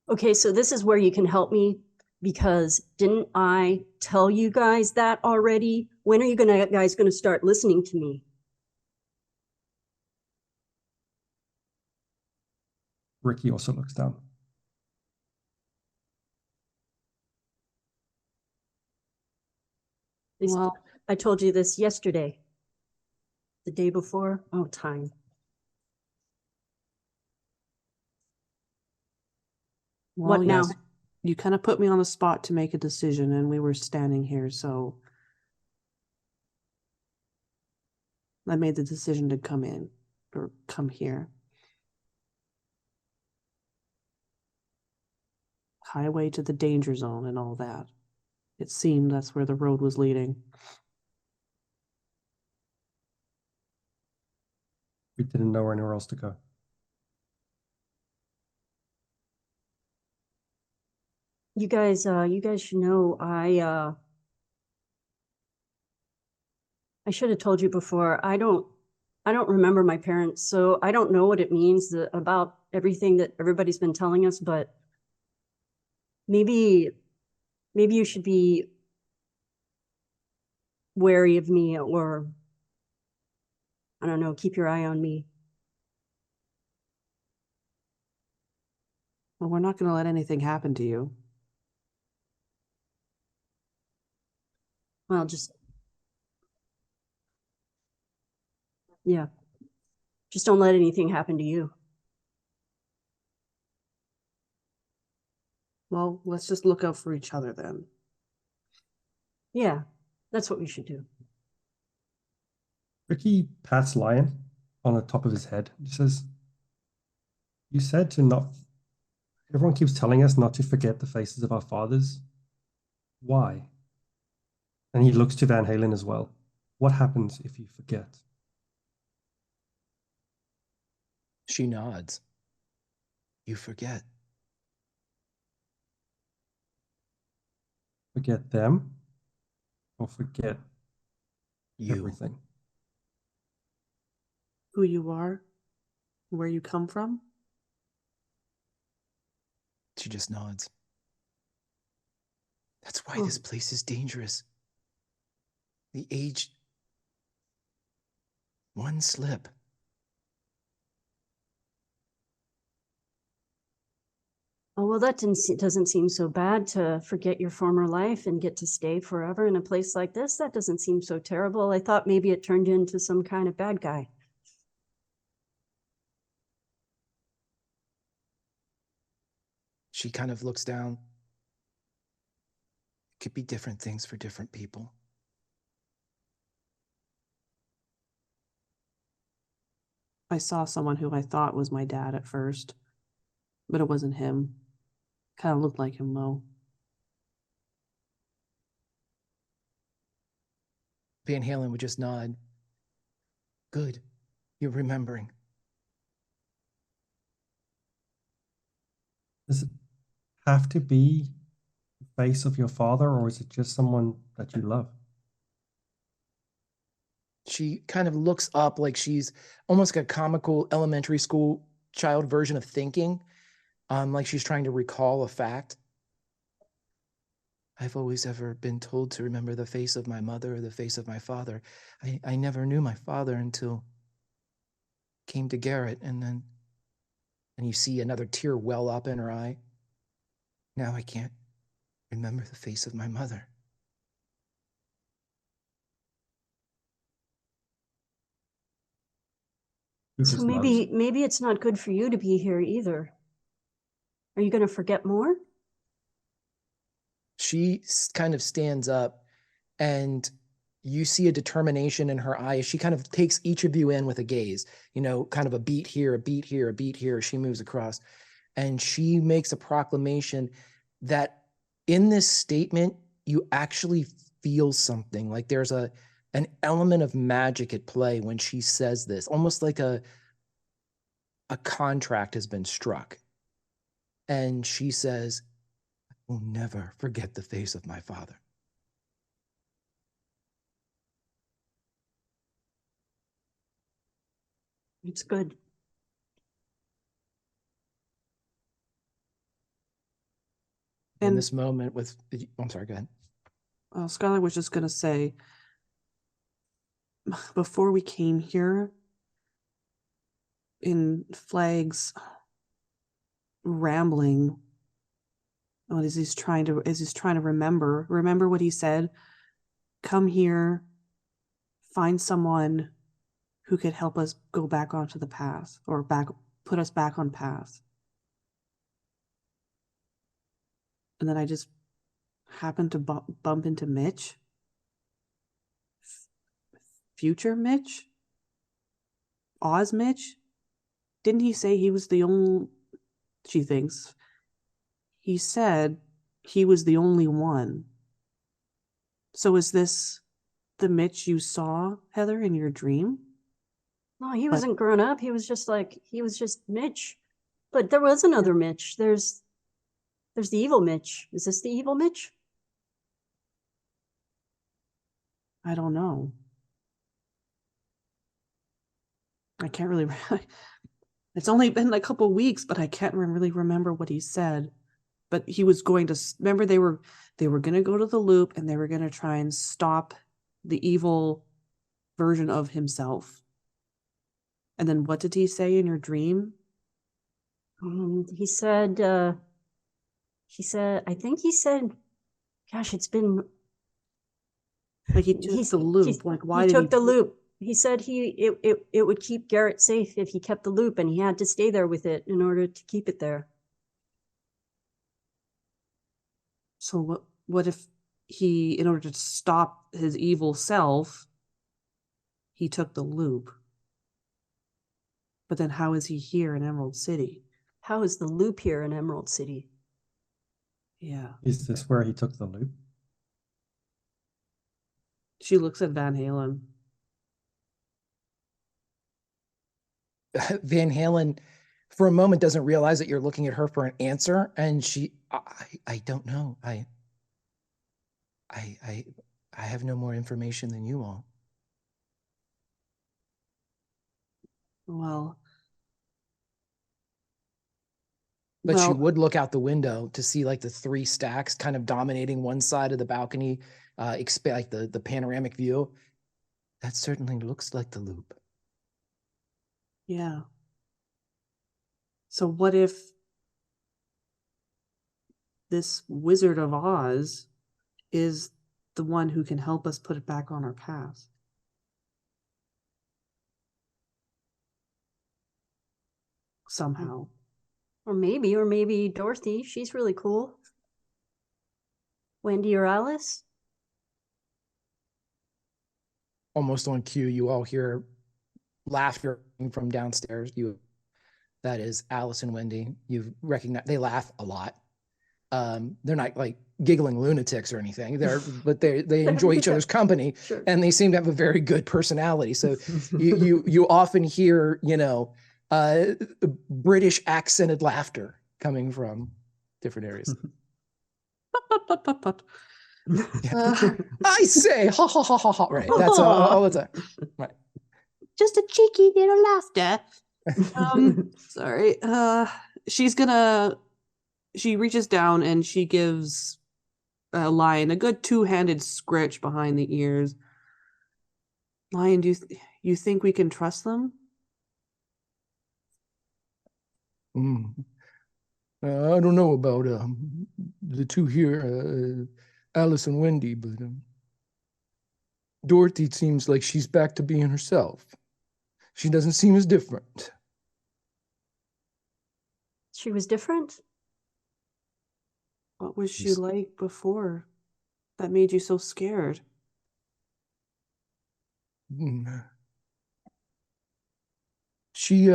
Okay, so this is where you can help me, because didn't I tell you guys that already? When are you guys gonna start listening to me? Ricky also looks down. Well, I told you this yesterday. The day before? Oh, time. well, What now? yes, you kind of put me on the spot to make a decision, and we were standing here, so I made the decision to come in or come here. Highway to the danger zone and all that. It seemed that's where the road was leading. We didn't know anywhere else to go. You guys should know I should have told you before. I don't remember my parents, so I don't know what it means about everything that everybody's been telling us, but maybe you should be wary of me, or I don't know, keep your eye on me. Well, we're not going to let anything happen to you. Well, yeah. Just don't let anything happen to you. Well, let's just look out for each other then. Yeah, that's what we should do. Ricky pats Lion on the top of his head. He says, you said to not... Everyone keeps telling us not to forget the faces of our fathers. Why? And he looks to Van Halen as well. What happens if you forget? She nods. You forget. Forget them or forget You. everything? Who you are, where you come from. She just nods. That's why this place is dangerous. The age. One slip. Oh, well, that doesn't seem so bad, to forget your former life and get to stay forever in a place like this. That doesn't seem so terrible. I thought maybe it turned you into some kind of bad guy. She kind of looks down. It could be different things for different people. I saw someone who I thought was my dad at first, but it wasn't him. Kind of looked like him though. Van Halen would just nod. Good. You're remembering. Does it have to be the face of your father, or is it just someone that you love? She kind of looks up like she's almost like a comical elementary school child version of thinking, like she's trying to recall a fact. I've always ever been told to remember the face of my mother or the face of my father. I never knew my father until came to Garrett, and you see another tear well up in her eye. Now I can't remember the face of my mother. So maybe it's not good for you to be here either. Are you going to forget more? She kind of stands up, and you see a determination in her eye. She kind of takes each of you in with a gaze, kind of a beat here, a beat here, a beat here. She moves across, and she makes a proclamation that in this statement, you actually feel something. Like there's an element of magic at play when she says this, almost like a contract has been struck. And she says, I will never forget the face of my father. It's good. In And this moment with, I'm sorry, go ahead. Scarlett was just going to say, before we came here, in Flag's rambling, as he's trying to remember what he said, come here, find someone who could help us go back onto the path, or put us back on path. And then I just happened to bump into Mitch. Future Mitch? Oz Mitch? Didn't he say he was the only... She thinks. He said he was the only one. So is this the Mitch you saw, Heather, in your dream? No, he wasn't grown up. He was just Mitch. But there was another Mitch. There's the evil Mitch. Is this the evil Mitch? I don't know. I can't really... It's only been a couple weeks, but I can't really remember what he said. But he was going to... Remember, they were going to go to the loop, and they were going to try and stop the evil version of himself. And then what did he say in your dream? He said, I think he said, gosh, it's been... Like he took the loop. Like why did he took the loop? He said it would keep Garrett safe if he kept the loop, and he had to stay there with it in order to keep it there. So what if he, in order to stop his evil self, he took the loop? But then how is he here in Emerald City? How is the loop here in Emerald City? Yeah. Is this where he took the loop? She looks at Van Halen. Van Halen, for a moment, doesn't realize that you're looking at her for an answer, and I don't know. I have no more information than you all. But she would look out the window to see like the three stacks kind of dominating one side of the balcony, like the panoramic view. That certainly looks like the loop. Yeah. So what if this Wizard of Oz is the one who can help us put it back on our path? Somehow. Or maybe Dorothy. She's really cool. Wendy or Alice? Almost on cue, you all hear laughter from downstairs. That is Alice and Wendy. You recognize they laugh a lot. They're not like giggling lunatics or anything. But they enjoy each other's company, Sure. and they seem to have a very good personality. So you often hear British accented laughter coming from different areas. I say ha ha ha ha ha. Right, that's all the time. Right. Just a cheeky little laughter. Sorry. She reaches down and she gives Lion a good two-handed scritch behind the ears. Lion, do you think we can trust them? I don't know about the two here, Alice and Wendy, but Dorothy seems like she's back to being herself. She doesn't seem as different. She was different? What was she like before that made you so scared? She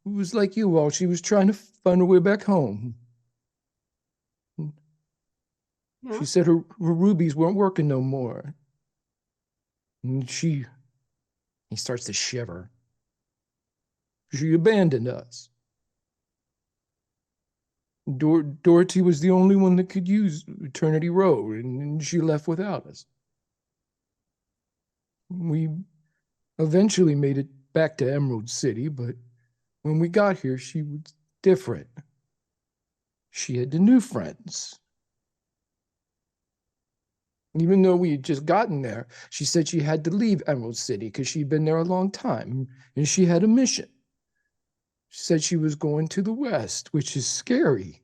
was like you all. She was trying to find her way back home. Yeah. She said her rubies weren't working no more. And he starts to shiver. She abandoned us. Dorothy was the only one that could use Eternity Road, and she left without us. We eventually made it back to Emerald City, but when we got here, she was different. She had the new friends. Even though we had just gotten there, she said she had to leave Emerald City because she'd been there a long time, and she had a mission. She said she was going to the West, which is scary,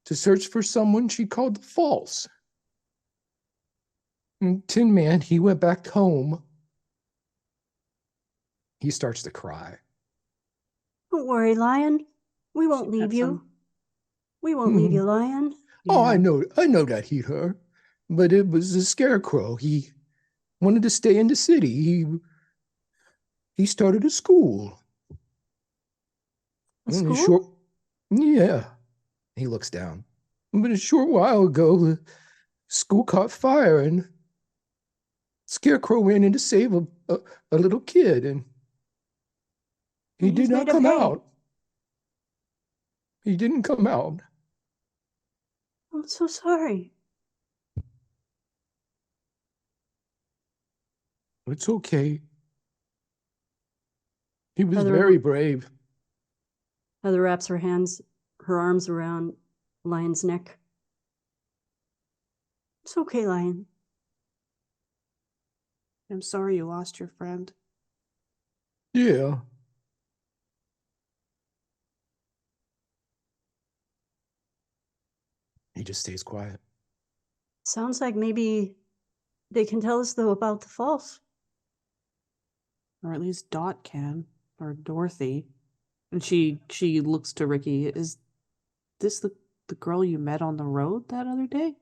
to search for someone she called the False. And Tin Man, he went back home. He starts to cry. Don't worry, Lion. We won't leave you. We won't leave you, Lion. Oh, Yeah. I know that he her, but it was a scarecrow. He wanted to stay in the city. He started a school. A And school? yeah. He looks down. But a short while ago, the school caught fire, and Scarecrow ran in to save a little kid, and he And did he's not made him come pay. out. He didn't come out. I'm so sorry. It's okay. He was Heather- very brave. Heather wraps her arms around Lion's neck. It's okay, Lion. I'm sorry you lost your friend. Yeah. He just stays quiet. Sounds like maybe they can tell us, though, about the False. Or at least Dot can. Or Dorothy. And she looks to Ricky. Is this the girl you met on the road that other day?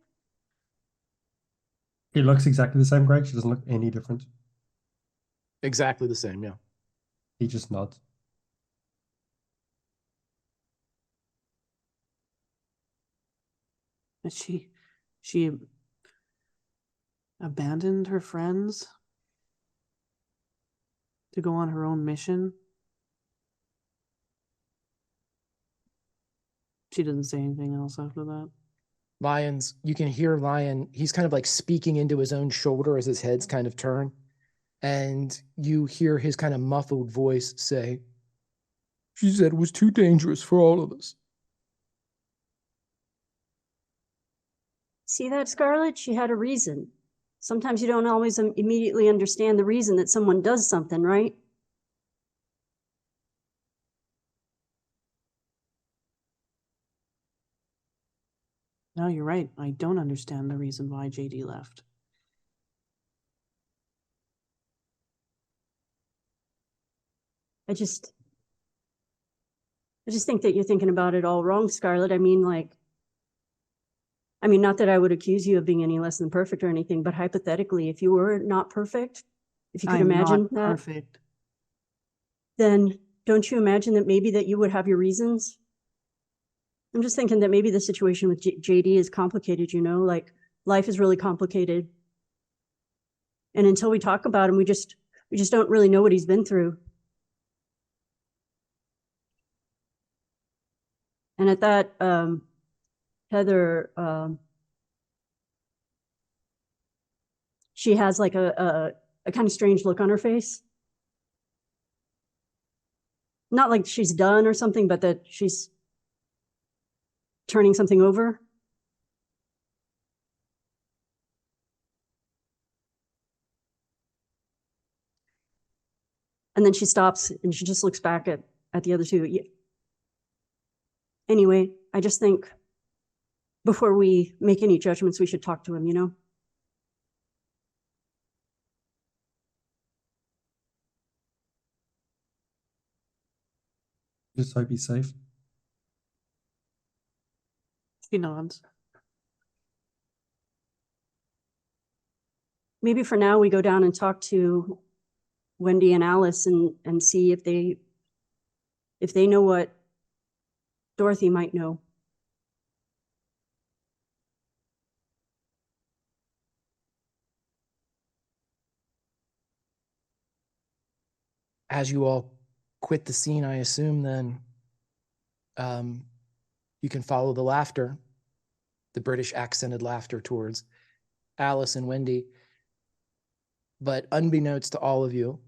He looks exactly the same, Greg. She doesn't look any different. Exactly the same, yeah. He just nods. And she abandoned her friends to go on her own mission. She didn't say anything else after that. You can hear Lion, he's kind of like speaking into his own shoulder as his head's kind of turned. And you hear his kind of muffled voice say, she said it was too dangerous for all of us. See that, Scarlet? She had a reason. Sometimes you don't always immediately understand the reason that someone does something, right? No, you're right. I don't understand the reason why JD left. I just think that you're thinking about it all wrong, Scarlet. I mean, not that I would accuse you of being any less than perfect or anything, but hypothetically, if you were not perfect, if you could I'm imagine not that, perfect. then don't you imagine that maybe that you would have your reasons? I'm just thinking that maybe the situation with JD is complicated, like life is really complicated. And until we talk about him, we just don't really know what he's been through. And at that, Heather, she has like a kind of strange look on her face. Not like she's done or something, but that she's turning something over. And then she stops and she just looks back at the other two. Anyway, I just think before we make any judgments, we should talk to him, Just hope he's safe. She nods. Maybe for now we go down and talk to Wendy and Alice and see if they know what Dorothy might know. As you all quit the scene, I assume, then you can follow the laughter, the British accented laughter towards Alice and Wendy. But unbeknownst to all of you,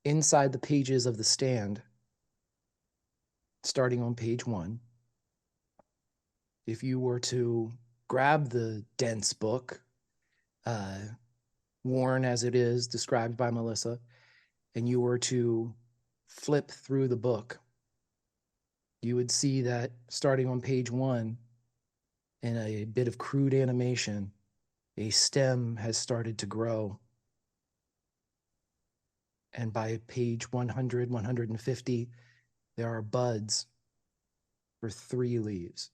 inside the pages of the stand, starting on page 1, if you were to grab the dense book, worn as it is, described by Melissa, and you were to flip through the book, you would see that starting on page 1, in a bit of crude animation, a stem has started to grow. And by page 100, 150, there are buds for 3 leaves.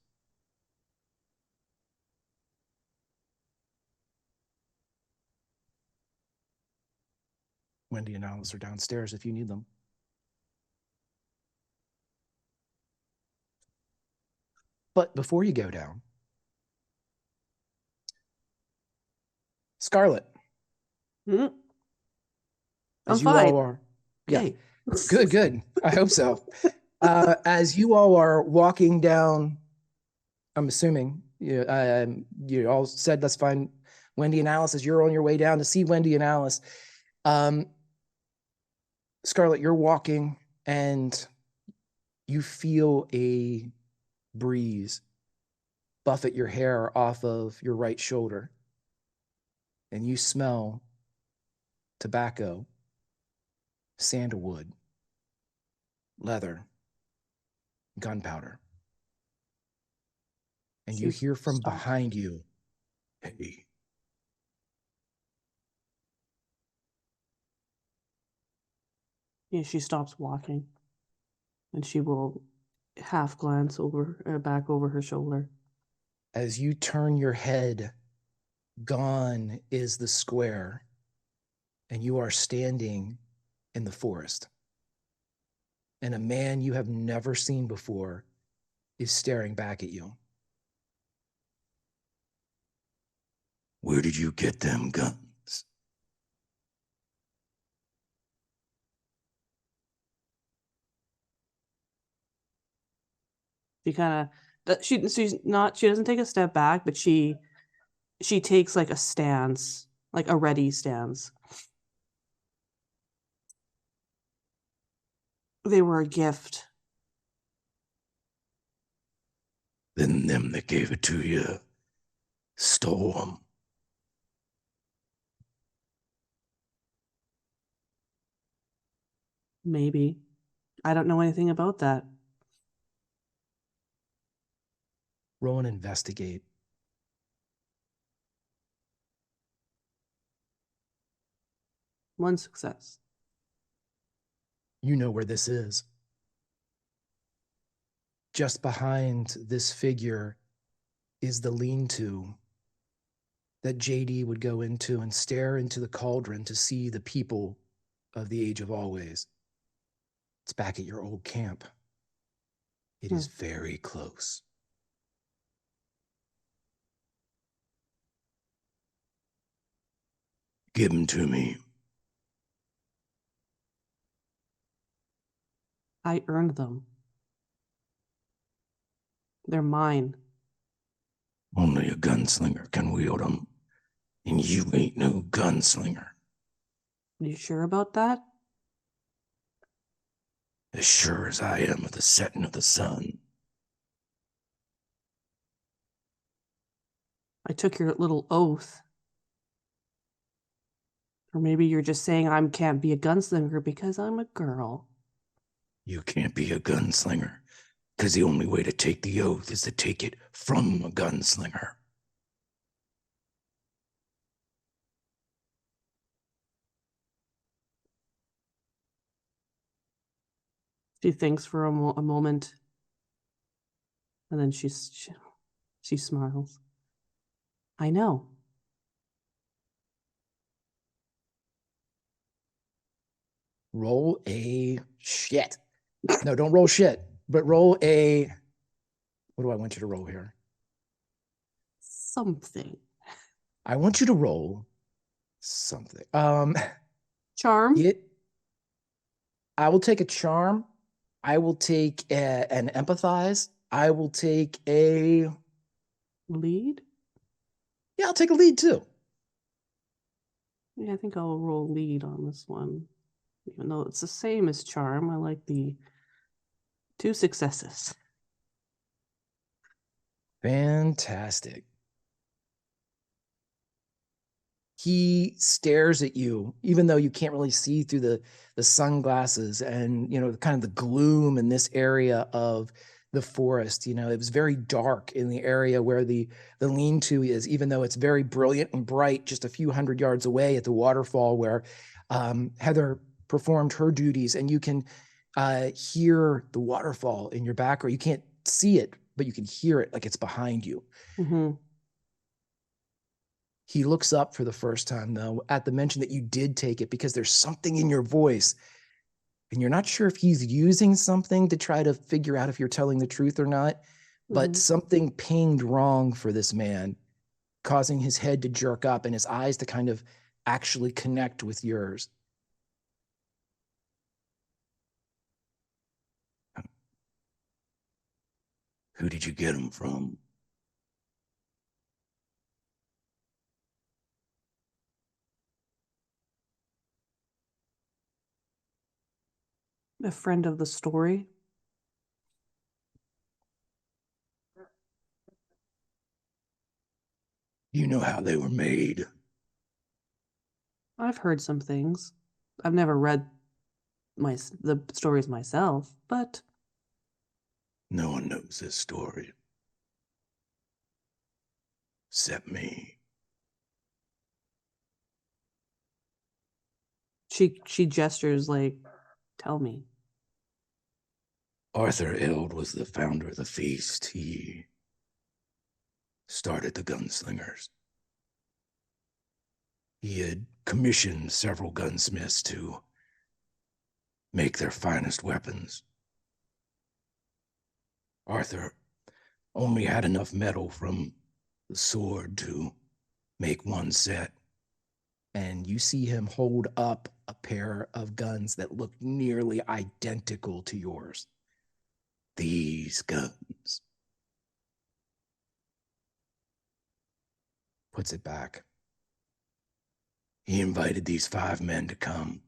Wendy and Alice are downstairs if you need them. But before you go down, Scarlet, I'm as you fine. all are, yeah, Yay. good. I hope so. As you all are walking down, I'm assuming you all said that's fine. Wendy and Alice, as you're on your way down to see Wendy and Alice, Scarlet, you're walking and you feel a breeze buffet your hair off of your right shoulder, and you smell tobacco, sandalwood, leather, gunpowder. And you hear from behind you, hey. Yeah, she stops walking, and she will half glance over back over her shoulder. As you turn your head, gone is the square, and you are standing in the forest. And a man you have never seen before is staring back at you. Where did you get them guns? She kind of she doesn't take a step back, but she takes like a stance, like a ready stance. They were a gift. Then them that gave it to you stole them. Maybe. I don't know anything about that. Roll and investigate. One success. You know where this is. Just behind this figure is the lean-to that JD would go into and stare into the cauldron to see the people of the Age of Always. It's back at your old camp. It is very close. Give them to me. I earned them. They're mine. Only a gunslinger can wield them, and you ain't no gunslinger. Are you sure about that? As sure as I am of the setting of the sun. I took your little oath. Or maybe you're just saying I can't be a gunslinger because I'm a girl. You can't be a gunslinger, because the only way to take the oath is to take it from a gunslinger. She thinks for a moment, and then she smiles. I know. Roll a shit. No, don't roll shit, but roll a... What do I want you to roll here? Something. I want you to roll something. Charm? I will take a charm. I will take an empathize. I will take a Lead? yeah. I'll take a lead too. Yeah, I think I'll roll lead on this one. Even though it's the same as charm, I like the 2 successes. Fantastic. He stares at you, even though you can't really see through the sunglasses and kind of the gloom in this area of the forest. It was very dark in the area where the lean-to is, even though it's very brilliant and bright just a few hundred yards away at the waterfall where Heather performed her duties, and you can hear the waterfall in your back, or you can't see it, but you can hear it like it's behind you. Mm-hmm. He looks up for the first time, though, at the mention that you did take it, because there's something in your voice, and you're not sure if he's using something to try to figure out if you're telling the truth or not, but something pinged wrong for this man, causing his head to jerk up and his eyes to kind of actually connect with yours. Who did you get him from? A friend of the story. You know how they were made. I've heard some things. I've never read the stories myself, but No one knows this story. Except me. she gestures like, tell me. Arthur Eld was the founder of the feast. He started the gunslingers. He had commissioned several gunsmiths to make their finest weapons. Arthur only had enough metal from the sword to make one set. And you see him hold up a pair of guns that look nearly identical to yours. These guns. Puts it back. He invited these 5 men to come,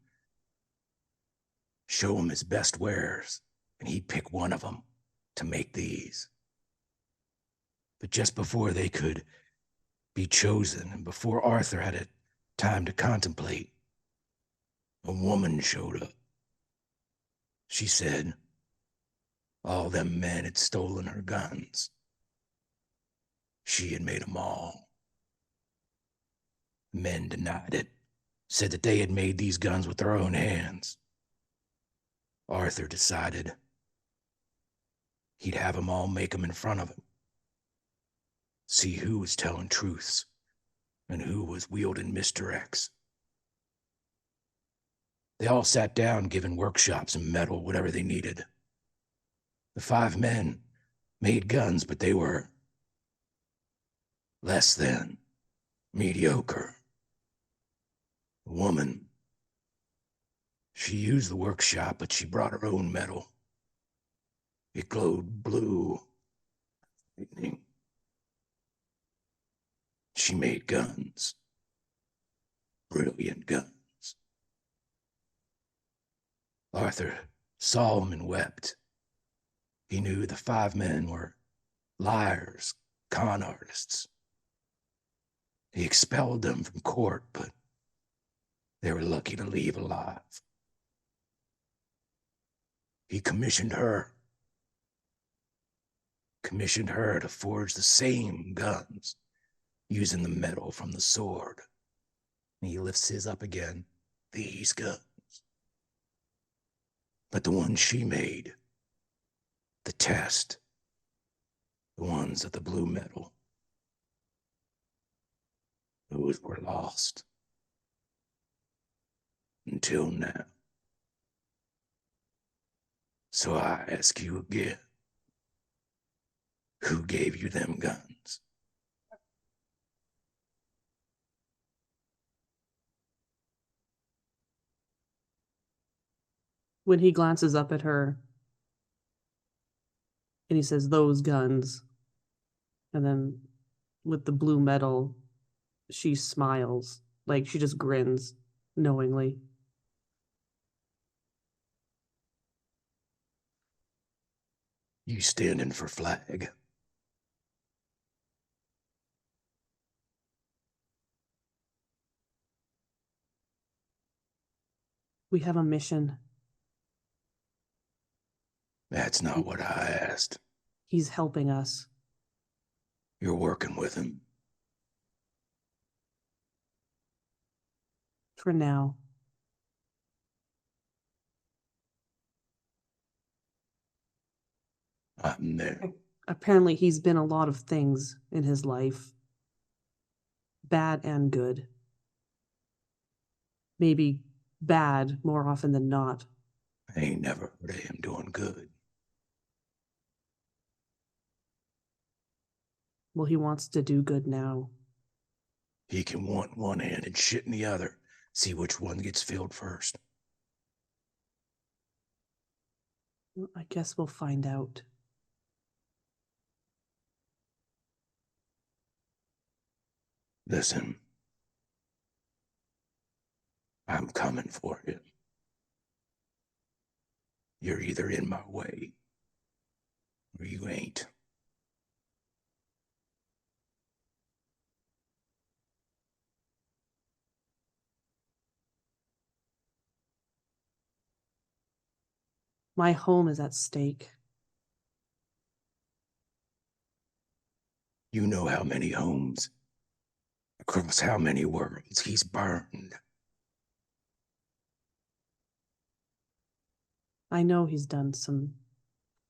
show him his best wares, and he'd pick one of them to make these. But just before they could be chosen, and before Arthur had a time to contemplate, a woman showed up. She said all them men had stolen her guns. She had made them all. Men denied it, said that they had made these guns with their own hands. Arthur decided he'd have them all make them in front of him. See who was telling truths and who was wielding misdirects. They all sat down giving workshops and metal, whatever they needed. The 5 men made guns, but they were less than mediocre. The woman, she used the workshop, but she brought her own metal. It glowed blue, lightning. She made guns, brilliant guns. Arthur saw him and wept. He knew the 5 men were liars, con artists. He expelled them from court, but they were lucky to leave alive. He commissioned her to forge the same guns using the metal from the sword. And he lifts his up again. These guns. But the ones she made, the test, the ones of the blue metal, those were lost. Until now. So I ask you again, who gave you them guns? When he glances up at her and he says, "Those guns." And then with the blue metal, she smiles. Like she just grins knowingly. You standing for flag? We have a mission. That's not what I asked. He's helping us. You're working with him. For now. I'm there. Apparently, he's been a lot of things in his life, bad and good. Maybe bad more often than not. I ain't never heard of him doing good. Well, he wants to do good now. He can want one hand and shit in the other. See which one gets filled first. Well, I guess we'll find out. Listen. I'm coming for you. You're either in my way or you ain't. My home is at stake. You know how many homes, across how many worlds he's burned. I know he's done some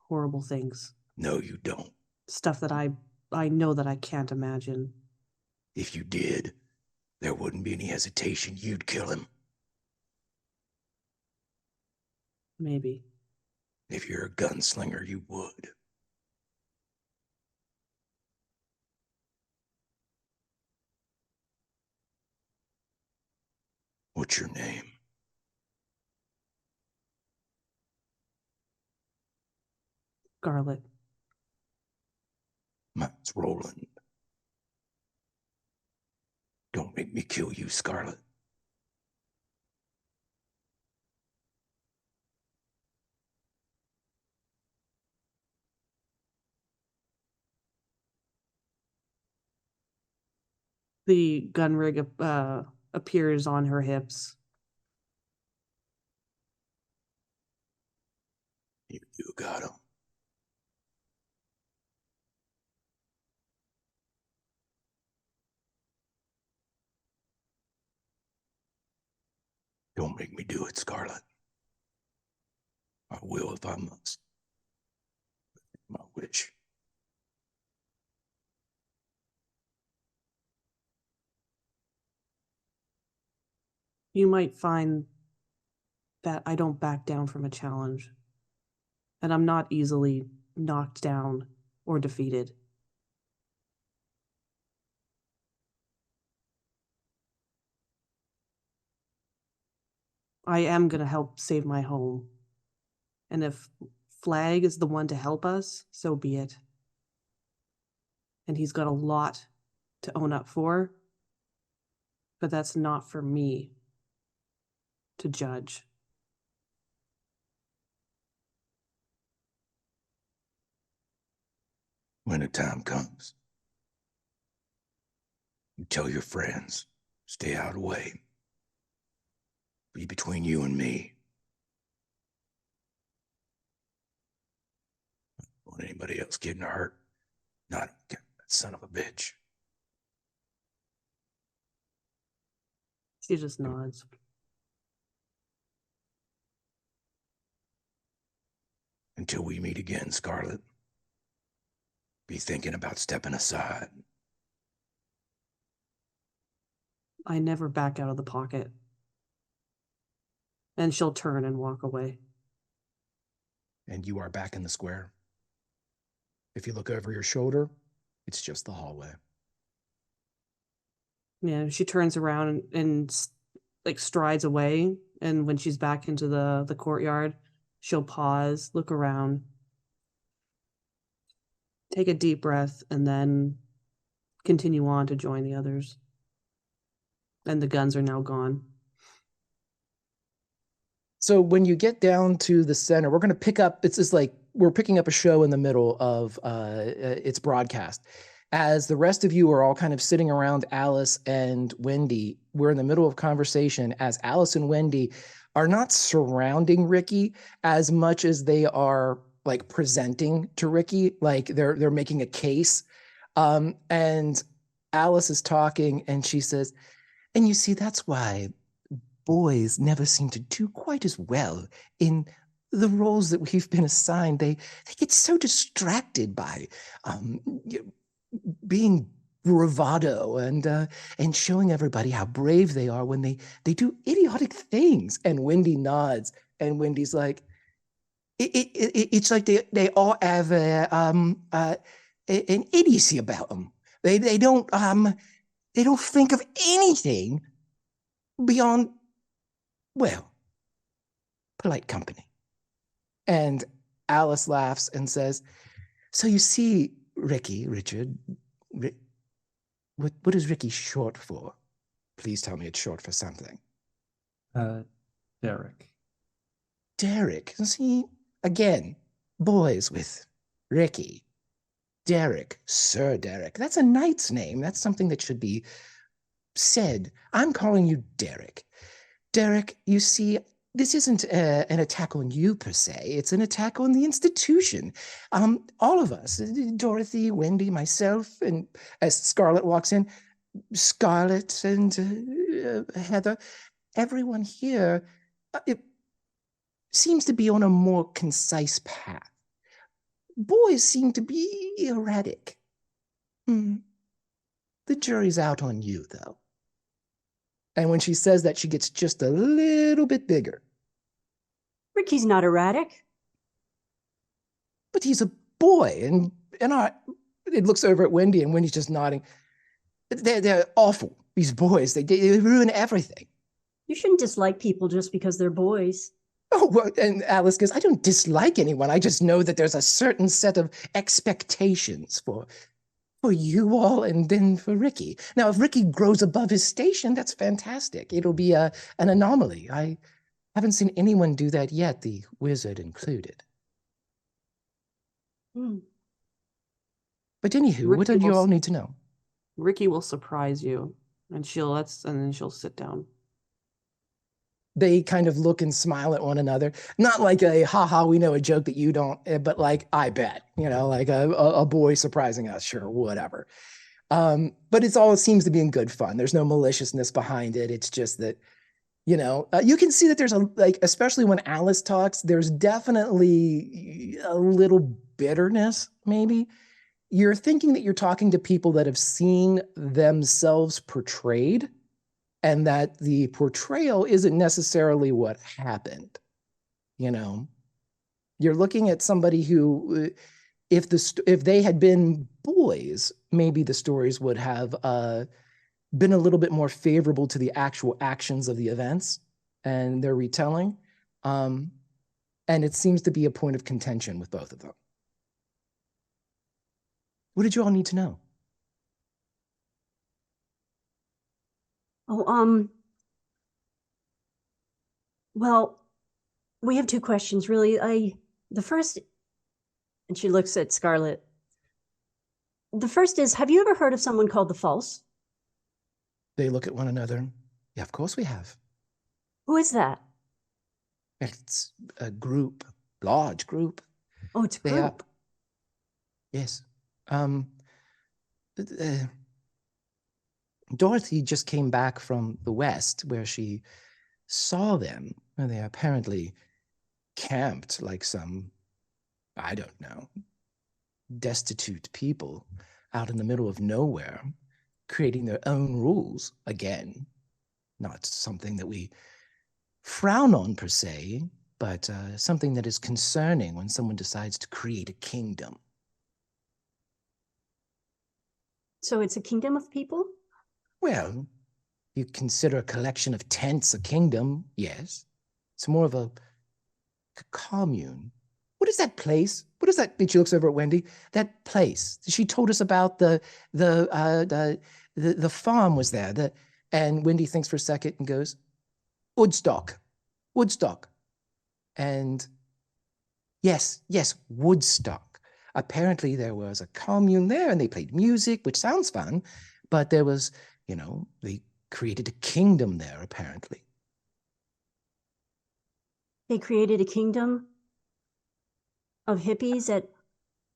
horrible things. No, you don't. Stuff that I know that I can't imagine. If you did, there wouldn't be any hesitation. You'd kill him. Maybe. If you're a gunslinger, you would. What's your name? Scarlet. Mine's Roland. Don't make me kill you, Scarlet. The gun rig appears on her hips. You got him. Don't make me do it, Scarlet. I will if I must. My wish. You might find that I don't back down from a challenge. And I'm not easily knocked down or defeated. I am going to help save my home. And if Flag is the one to help us, so be it. And he's got a lot to own up for, but that's not for me to judge. When the time comes, you tell your friends, stay out of the way. Be between you and me. I don't want anybody else getting hurt. Not that son of a bitch. She just nods. Until we meet again, Scarlet. Be thinking about stepping aside. I never back out of the pocket. And she'll turn and walk away. And you are back in the square. If you look over your shoulder, it's just the hallway. Yeah, she turns around and like strides away. And when she's back into the courtyard, she'll pause, look around, take a deep breath, and then continue on to join the others. And the guns are now gone. So when you get down to the center, we're going to pick up, it's just like we're picking up a show in the middle of its broadcast. As the rest of you are all kind of sitting around Alice and Wendy, we're in the middle of conversation as Alice and Wendy are not surrounding Ricky as much as they are like presenting to Ricky, like they're making a case. And Alice is talking and she says, and you see, that's why boys never seem to do quite as well in the roles that we've been assigned. They get so distracted by being bravado and showing everybody how brave they are when they do idiotic things. And Wendy nods, and Wendy's like, it's like they all have an idiocy about them. They don't think of anything beyond, well, polite company. And Alice laughs and says, so you see, Richard, what is Ricky short for? Please tell me it's short for something. Derek. Derek. See, again, boys with Ricky. Derek, Sir Derek. That's a knight's name. That's something that should be said. I'm calling you Derek. Derek, you see, this isn't an attack on you per se. It's an attack on the institution. All of us, Dorothy, Wendy, myself, and as Scarlett walks in, Scarlett and Heather, everyone here, it seems to be on a more concise path. Boys seem to be erratic. The jury's out on you, though. And when she says that, she gets just a little bit bigger. Ricky's not erratic. But he's a boy, and it looks over at Wendy, and Wendy's just nodding. They're awful, these boys. They ruin everything. You shouldn't dislike people just because they're boys. Oh, well, and Alice goes, I don't dislike anyone. I just know that there's a certain set of expectations for you all and then for Ricky. Now, if Ricky grows above his station, that's fantastic. It'll be an anomaly. I haven't seen anyone do that yet, the wizard included. But anywho, what do you all need to know? Ricky will surprise you, and then she'll sit down. They kind of look and smile at one another. Not like a, haha, we know a joke that you don't, but like, I bet, like a boy surprising us, sure, whatever. But it seems to be in good fun. There's no maliciousness behind it. It's just that, you can see that there's especially when Alice talks, there's definitely a little bitterness, maybe. You're thinking that you're talking to people that have seen themselves portrayed, and that the portrayal isn't necessarily what happened. You're looking at somebody who, if they had been boys, maybe the stories would have been a little bit more favorable to the actual actions of the events and their retelling. And it seems to be a point of contention with both of them. What did you all need to know? Well, we have two questions, really. The first, and she looks at Scarlett. The first is, have you ever heard of someone called the False? They look at one another. Yeah, of course we have. Who is that? It's a group, large group. Oh, it's a group. Yes. Dorothy just came back from the West where she saw them, and they apparently camped like some, I don't know, destitute people out in the middle of nowhere, creating their own rules. Again, not something that we frown on per se, but something that is concerning when someone decides to create a kingdom. So it's a kingdom of people? Well, you consider a collection of tents a kingdom, yes. It's more of a Commune. What is that place? What is that? She looks over at Wendy. That place. She told us about the farm was there. And Wendy thinks for a second and goes, Woodstock. Woodstock. And yes, Woodstock. Apparently there was a commune there and they played music, which sounds fun, but there was, they created a kingdom there, apparently. They created a kingdom of hippies at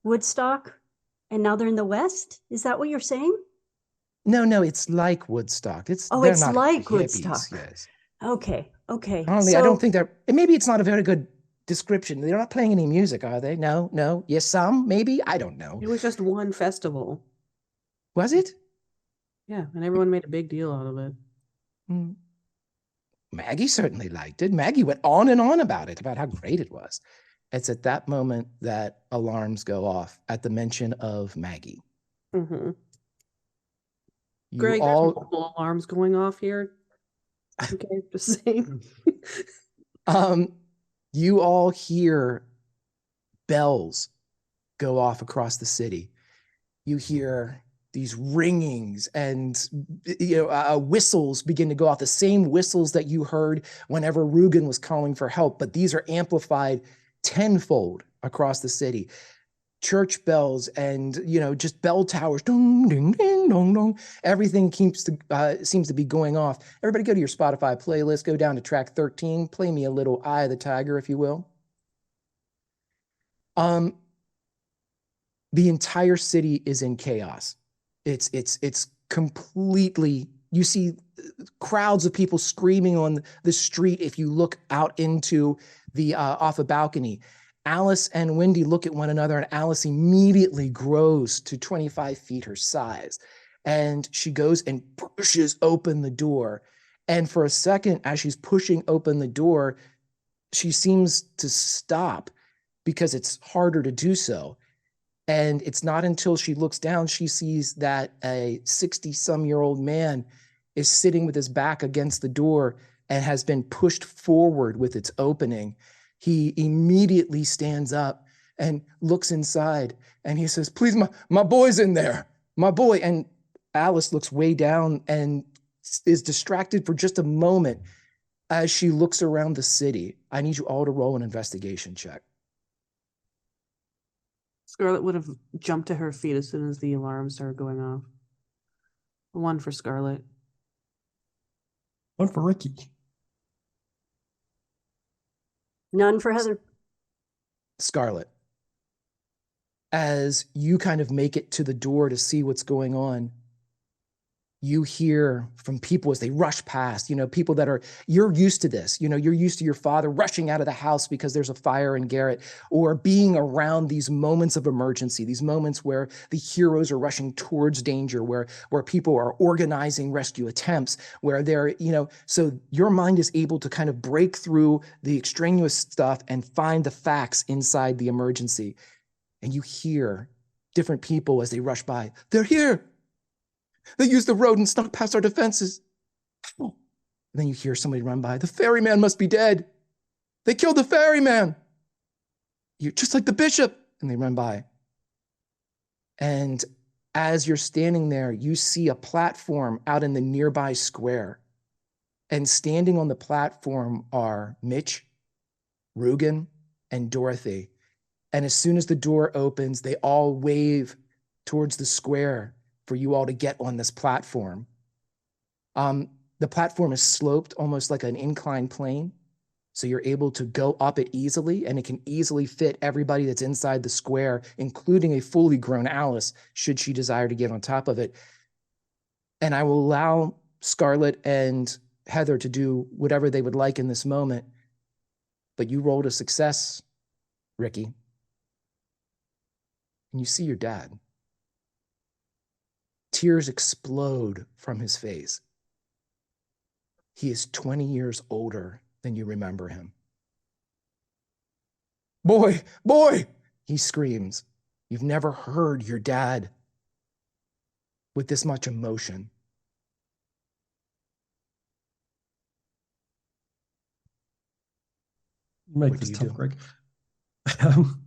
Woodstock, and now they're in the West? Is that what you're saying? No, it's like Woodstock. It's they're not like hippies, Woodstock. Yes. Okay. Only, I don't think maybe it's not a very good description. They're not playing any music, are they? No. Yes, some, maybe. I don't know. It was just one festival. Was it? Yeah, and everyone made a big deal out of it. Maggie certainly liked it. Maggie went on and on about it, about how great it was. It's at that moment that alarms go off at the mention of Maggie. Mm-hmm. Greg, there's multiple alarms going off here. Okay, just saying. You all hear bells go off across the city. You hear these ringings and whistles begin to go off, the same whistles that you heard whenever Rugen was calling for help, but these are amplified tenfold across the city. Church bells and just bell towers, dong, ding, ding, dong, dong. Everything seems to be going off. Everybody go to your Spotify playlist, go down to track 13, play me a little Eye of the Tiger, if you will. The entire city is in chaos. It's completely, you see crowds of people screaming on the street if you look out into the off a balcony. Alice and Wendy look at one another, and Alice immediately grows to 25 feet her size. And she goes and pushes open the door. And for a second, as she's pushing open the door, she seems to stop because it's harder to do so. And it's not until she looks down, she sees that a 60-some-year-old man is sitting with his back against the door and has been pushed forward with its opening. He immediately stands up and looks inside, and he says, please, my boy's in there, my boy. And Alice looks way down and is distracted for just a moment as she looks around the city. I need you all to roll an investigation check. Scarlet would have jumped to her feet as soon as the alarm started going off. 1 for Scarlet. 1 for Ricky. None for Heather. Scarlet, as you kind of make it to the door to see what's going on, you hear from people as they rush past, people that are, you're used to this, you're used to your father rushing out of the house because there's a fire in Garrett, or being around these moments of emergency, these moments where the heroes are rushing towards danger, where people are organizing rescue attempts, where they're, so your mind is able to kind of break through the extraneous stuff and find the facts inside the emergency. And you hear different people as they rush by. They're here. They used the road and snuck past our defenses. And then you hear somebody run by. The ferryman must be dead. They killed the ferryman. You're just like the bishop. And they run by. And as you're standing there, you see a platform out in the nearby square. And standing on the platform are Mitch, Rugen, and Dorothy. And as soon as the door opens, they all wave towards the square for you all to get on this platform. The platform is sloped almost like an inclined plane, so you're able to go up it easily, and it can easily fit everybody that's inside the square, including a fully grown Alice, should she desire to get on top of it. And I will allow Scarlet and Heather to do whatever they would like in this moment, but you rolled a success, Ricky. And you see your dad. Tears explode from his face. He is 20 years older than you remember him. Boy, he screams. You've never heard your dad with this much emotion. make What do this you tough, do? Greg. Um,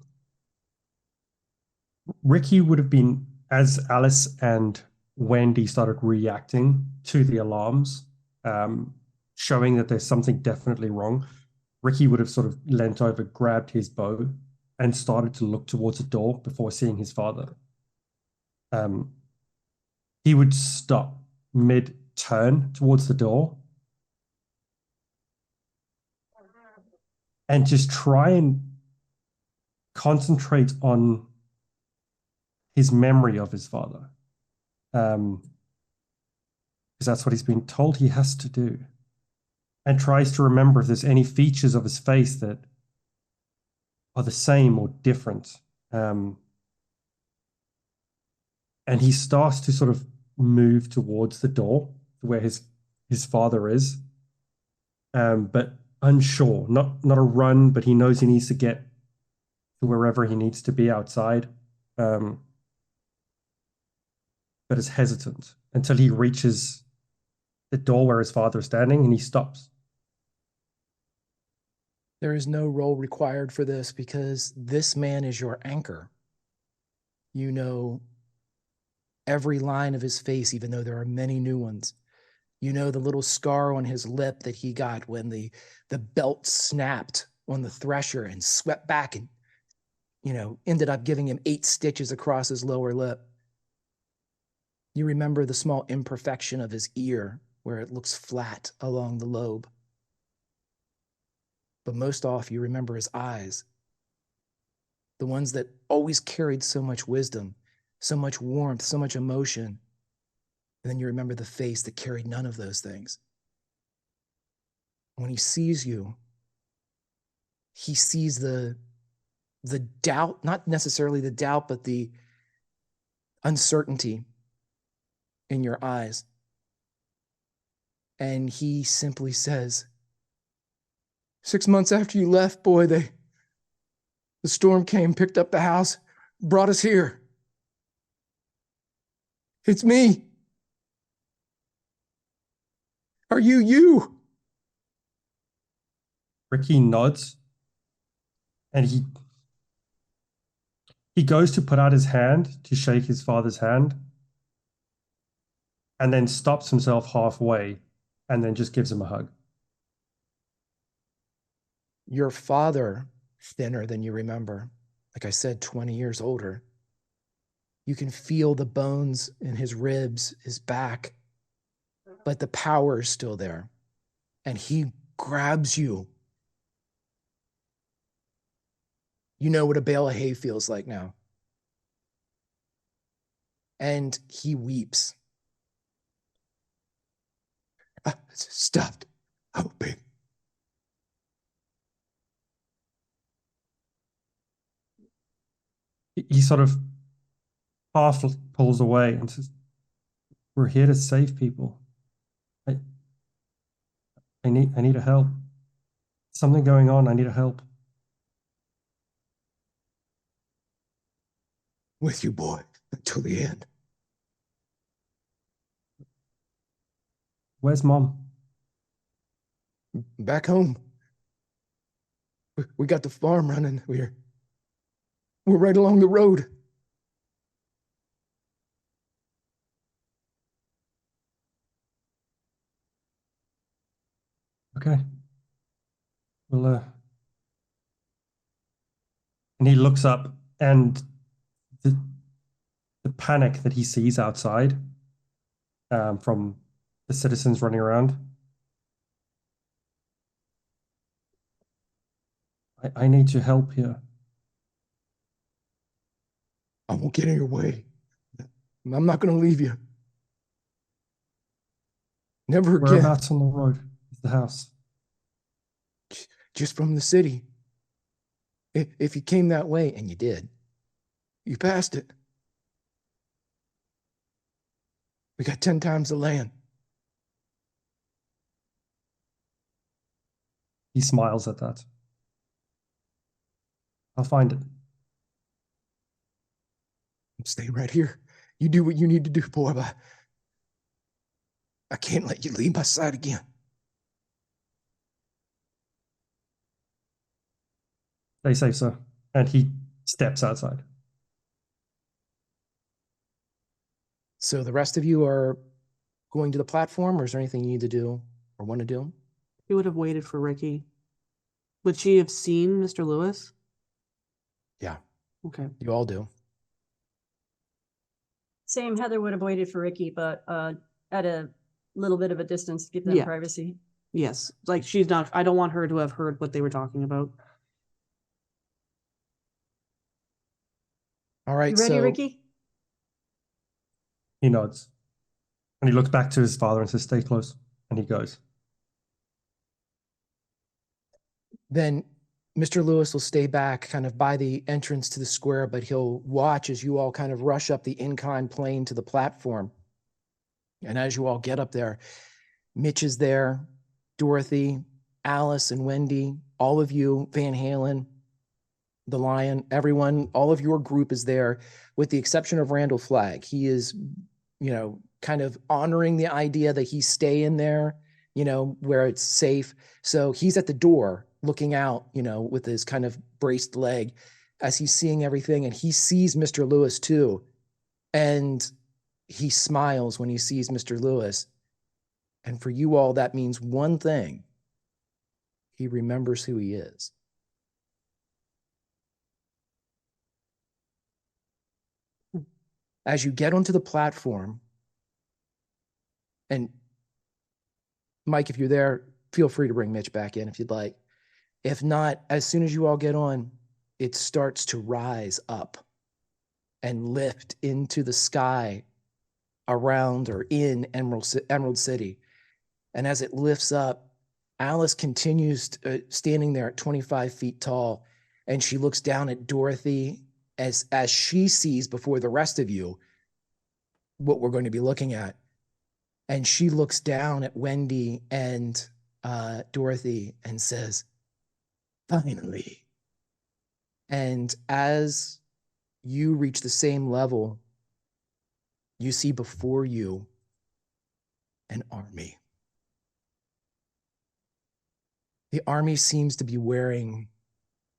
Ricky would have been, as Alice and Wendy started reacting to the alarms, showing that there's something definitely wrong. Ricky would have sort of leant over, grabbed his bow, and started to look towards the door before seeing his father. He would stop mid-turn towards the door and just try and concentrate on his memory of his father. Because that's what he's been told he has to do. And tries to remember if there's any features of his face that are the same or different. And he starts to sort of move towards the door where his father is, but unsure. Not a run, but he knows he needs to get to wherever he needs to be outside. But is hesitant until he reaches the door where his father is standing, and he stops. There is no role required for this because this man is your anchor. You know every line of his face, even though there are many new ones. You know the little scar on his lip that he got when the belt snapped on the thresher and swept back and, ended up giving him 8 stitches across his lower lip. You remember the small imperfection of his ear where it looks flat along the lobe. But most off, you remember his eyes, the ones that always carried so much wisdom, so much warmth, so much emotion. And then you remember the face that carried none of those things. When he sees you, he sees the doubt, not necessarily the doubt, but the uncertainty in your eyes. And he simply says, 6 months after you left, boy, the storm came, picked up the house, brought us here. It's me. Are you you? Ricky nods, and he goes to put out his hand to shake his father's hand, and then stops himself halfway, and then just gives him a hug. Your father, thinner than you remember, like I said, 20 years older. You can feel the bones in his ribs, his back, but the power is still there. And he grabs you. You know what a bale of hay feels like now. And he weeps. I stopped hoping. He sort of half pulls away and says, "We're here to save people. I need a help. Something going on. I need a help." With you, boy, until the end. Where's Mom? Back home. We got the farm running. We're right along the road. Okay. Well, and he looks up, and the panic that he sees outside from the citizens running around. I need your help here. I won't get in your way. I'm not going to leave you. Never again. Whereabouts on the road is the house? Just from the city. If you came that way, and you did, you passed it. We got 10 times the land. He smiles at that. I'll find it. I'm staying right here. You do what you need to do, boy, but I can't let you leave my side again. Stay safe, sir. And he steps outside. So the rest of you are going to the platform, or is there anything you need to do or want to do? He would have waited for Ricky. Would she have seen Mr. Lewis? Yeah, Okay. you all do. Same, Heather would have waited for Ricky, but at a little bit of a distance to give them Yeah. privacy. Yes. Like she's not, I don't want her to have heard what they were talking about. All right, You ready, so Ricky? He nods. And he looks back to his father and says, stay close. And he goes. then Mr. Lewis will stay back kind of by the entrance to the square, but he'll watch as you all kind of rush up the incline plane to the platform. And as you all get up there, Mitch is there, Dorothy, Alice and Wendy, all of you, Van Halen, the Lion, everyone, all of your group is there, with the exception of Randall Flagg. He is, kind of honoring the idea that he stay in there, where it's safe. So he's at the door looking out, with his kind of braced leg as he's seeing everything. And he sees Mr. Lewis too. And he smiles when he sees Mr. Lewis. And for you all, that means one thing. He remembers who he is. As you get onto the platform, and Mike, if you're there, feel free to bring Mitch back in if you'd like. If not, as soon as you all get on, it starts to rise up and lift into the sky around or in Emerald City. And as it lifts up, Alice continues standing there at 25 feet tall, and she looks down at Dorothy as she sees before the rest of you what we're going to be looking at. And she looks down at Wendy and Dorothy and says, finally. And as you reach the same level, you see before you an army. The army seems to be wearing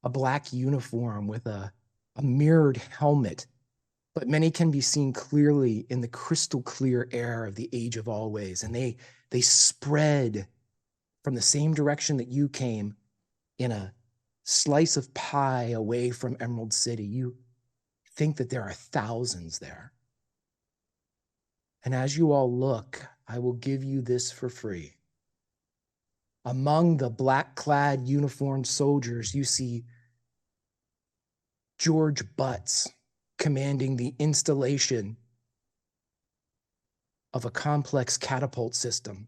a black uniform with a mirrored helmet, but many can be seen clearly in the crystal clear air of the age of always. And they spread from the same direction that you came in a slice of pie away from Emerald City. You think that there are thousands there. And as you all look, I will give you this for free. Among the black-clad uniformed soldiers, you see George Butts commanding the installation of a complex catapult system.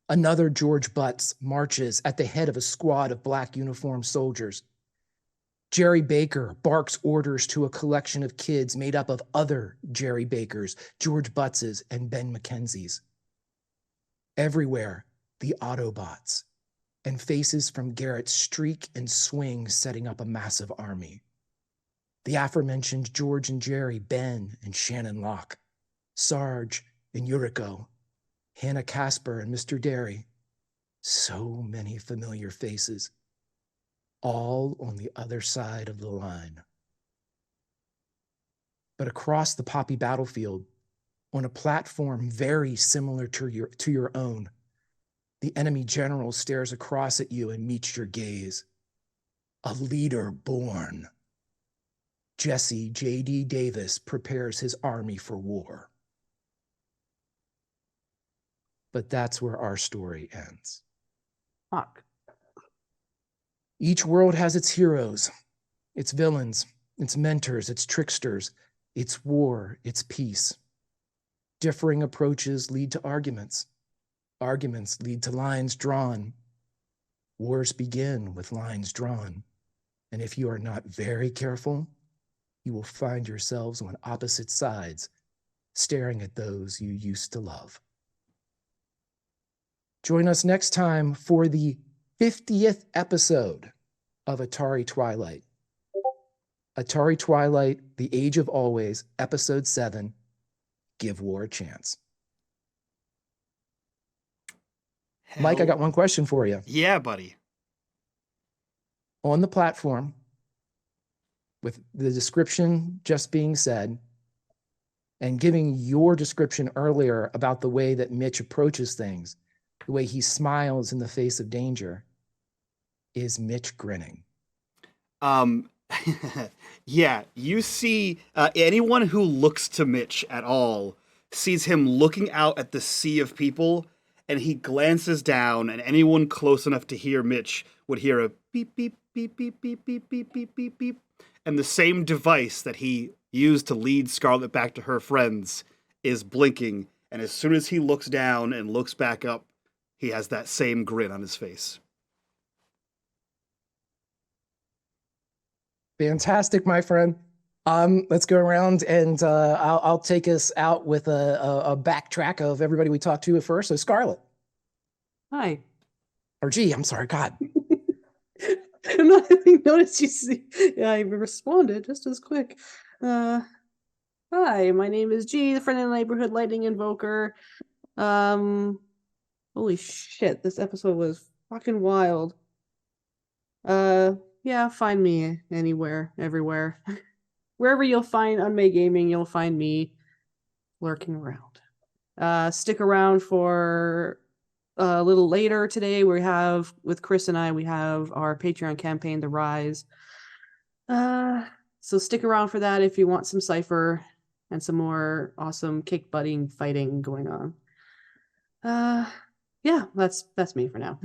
Another George Butts marches at the head of a squad of black uniformed soldiers. Jerry Baker barks orders to a collection of kids made up of other Jerry Bakers, George Buttses, and Ben McKenzie's. Everywhere, the Autobots, and faces from Garrett streak and swing, setting up a massive army. The aforementioned George and Jerry, Ben and Shannon Locke, Sarge and Yuriko, Hannah Casper and Mr. Derry. So many familiar faces, all on the other side of the line. But across the Poppy battlefield, on a platform very similar to your own, the enemy general stares across at you and meets your gaze. A leader born. Jesse J.D. Davis prepares his army for war. But that's where our story ends. Fuck. Each world has its heroes, its villains, its mentors, its tricksters, its war, its peace. Differing approaches lead to arguments. Arguments lead to lines drawn. Wars begin with lines drawn. And if you are not very careful, you will find yourselves on opposite sides, staring at those you used to love. Join us next time for the 50th episode of Atari Twilight. Atari Twilight, The Age of Always, Episode 7, Give War a Chance. Mike, I got one question for you. Yeah, buddy. On the platform, with the description just being said and giving your description earlier about the way that Mitch approaches things, the way he smiles in the face of danger, is Mitch grinning. Yeah, you see anyone who looks to Mitch at all sees him looking out at the sea of people, and he glances down, and anyone close enough to hear Mitch would hear a beep, beep, beep, beep, beep, beep, beep, beep, beep, beep. And the same device that he used to lead Scarlet back to her friends is blinking, and as soon as he looks down and looks back up, he has that same grin on his face. Fantastic, my friend. Let's go around and I'll take us out with a backtrack of everybody we talked to at first. So Scarlet. Hi. Or G, I'm sorry, God. I'm not having noticed you see. Yeah, I responded just as quick. Hi, my name is G, the friend in the neighborhood lightning invoker. Holy shit, this episode was fucking wild. Yeah, find me anywhere, everywhere. Wherever you'll find unMadeGaming, you'll find me lurking around. Stick around for a little later today. With Chris and I, we have our Patreon campaign, The Rise. So stick around for that if you want some Cypher and some more awesome kick-butting fighting going on. Yeah, that's me for now.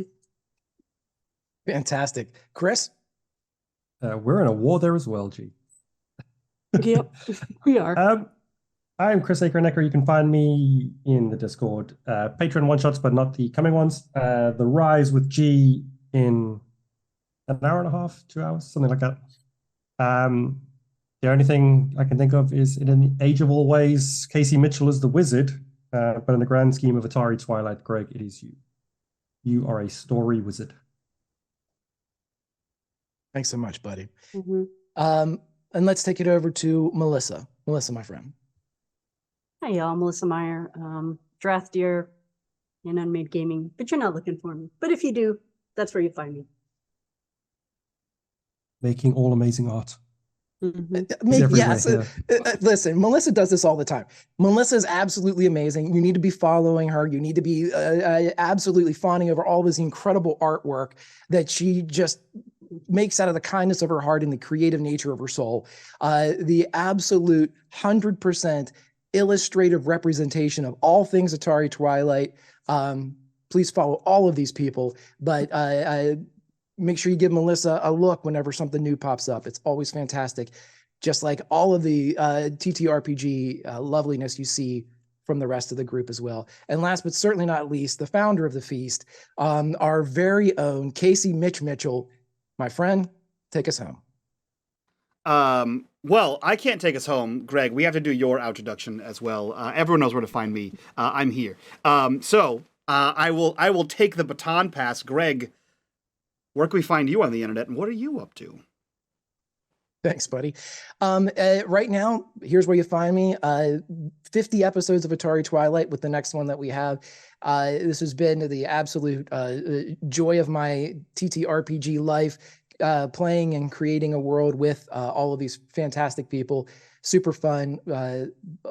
Fantastic. Chris? We're in a war there as well, G. Yep, we are. I'm Chris Akernecker. You can find me in the Discord. Patreon one-shots, but not the coming ones. The Rise with G in an hour and a half, 2 hours, something like that. The only thing I can think of is in an Age of Always, Casey Mitchell is the wizard, but in the grand scheme of Atari Twilight, Greg, it is you. You are a story wizard. Thanks so much, buddy. Mm-hmm. And let's take it over to Melissa. Melissa, my friend. Hi, y'all. Melissa Meyer, Draftier in unMadeGaming, but you're not looking for me. But if you do, that's where you find me. Making all amazing art. Mm-hmm. Yes. Listen, Melissa does this all the time. Melissa is absolutely amazing. You need to be following her. You need to be absolutely fawning over all this incredible artwork that she just makes out of the kindness of her heart and the creative nature of her soul. The absolute 100% illustrative representation of all things Atari Twilight. Please follow all of these people, but make sure you give Melissa a look whenever something new pops up. It's always fantastic. Just like all of the TTRPG loveliness you see from the rest of the group as well. And last but certainly not least, the founder of the feast, our very own Casey Mitchell. My friend, take us home. Well, I can't take us home, Greg. We have to do your introduction as well. Everyone knows where to find me. I'm here. So I will take the baton pass. Greg, where can we find you on the internet, and what are you up to? Thanks, buddy. Right now, here's where you find me. 50 episodes of Atari Twilight with the next one that we have. This has been the absolute joy of my TTRPG life, playing and creating a world with all of these fantastic people. Super fun.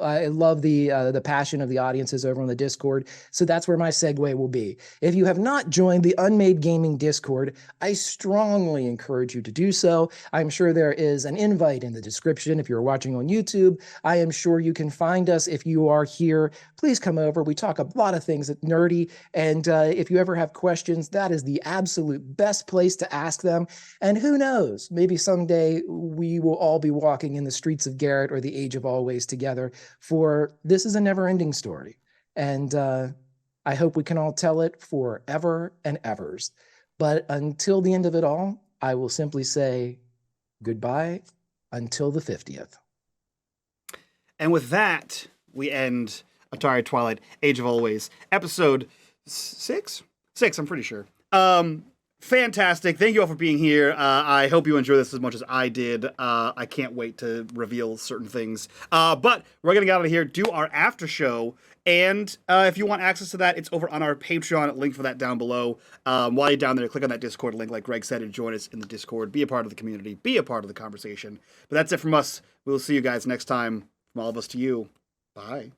I love the passion of the audiences over on the Discord. So that's where my segue will be. If you have not joined the unMadeGaming Discord, I strongly encourage you to do so. I'm sure there is an invite in the description if you're watching on YouTube. I am sure you can find us if you are here. Please come over. We talk a lot of things at nerdy. And if you ever have questions, that is the absolute best place to ask them. And who knows, maybe someday we will all be walking in the streets of Garrett or the Age of Always together, for this is a never-ending story. And I hope we can all tell it forever and evers. But until the end of it all, I will simply say goodbye until the 50th. And with that, we end Atari Twilight, Age of Always, episode 6? 6, I'm pretty sure. Fantastic. Thank you all for being here. I hope you enjoy this as much as I did. I can't wait to reveal certain things. But we're going to get out of here, do our after show. And if you want access to that, it's over on our Patreon. Link for that down below. While you're down there, click on that Discord link, like Greg said, and join us in the Discord. Be a part of the community. Be a part of the conversation. But that's it from us. We'll see you guys next time. From all of us to you. Bye.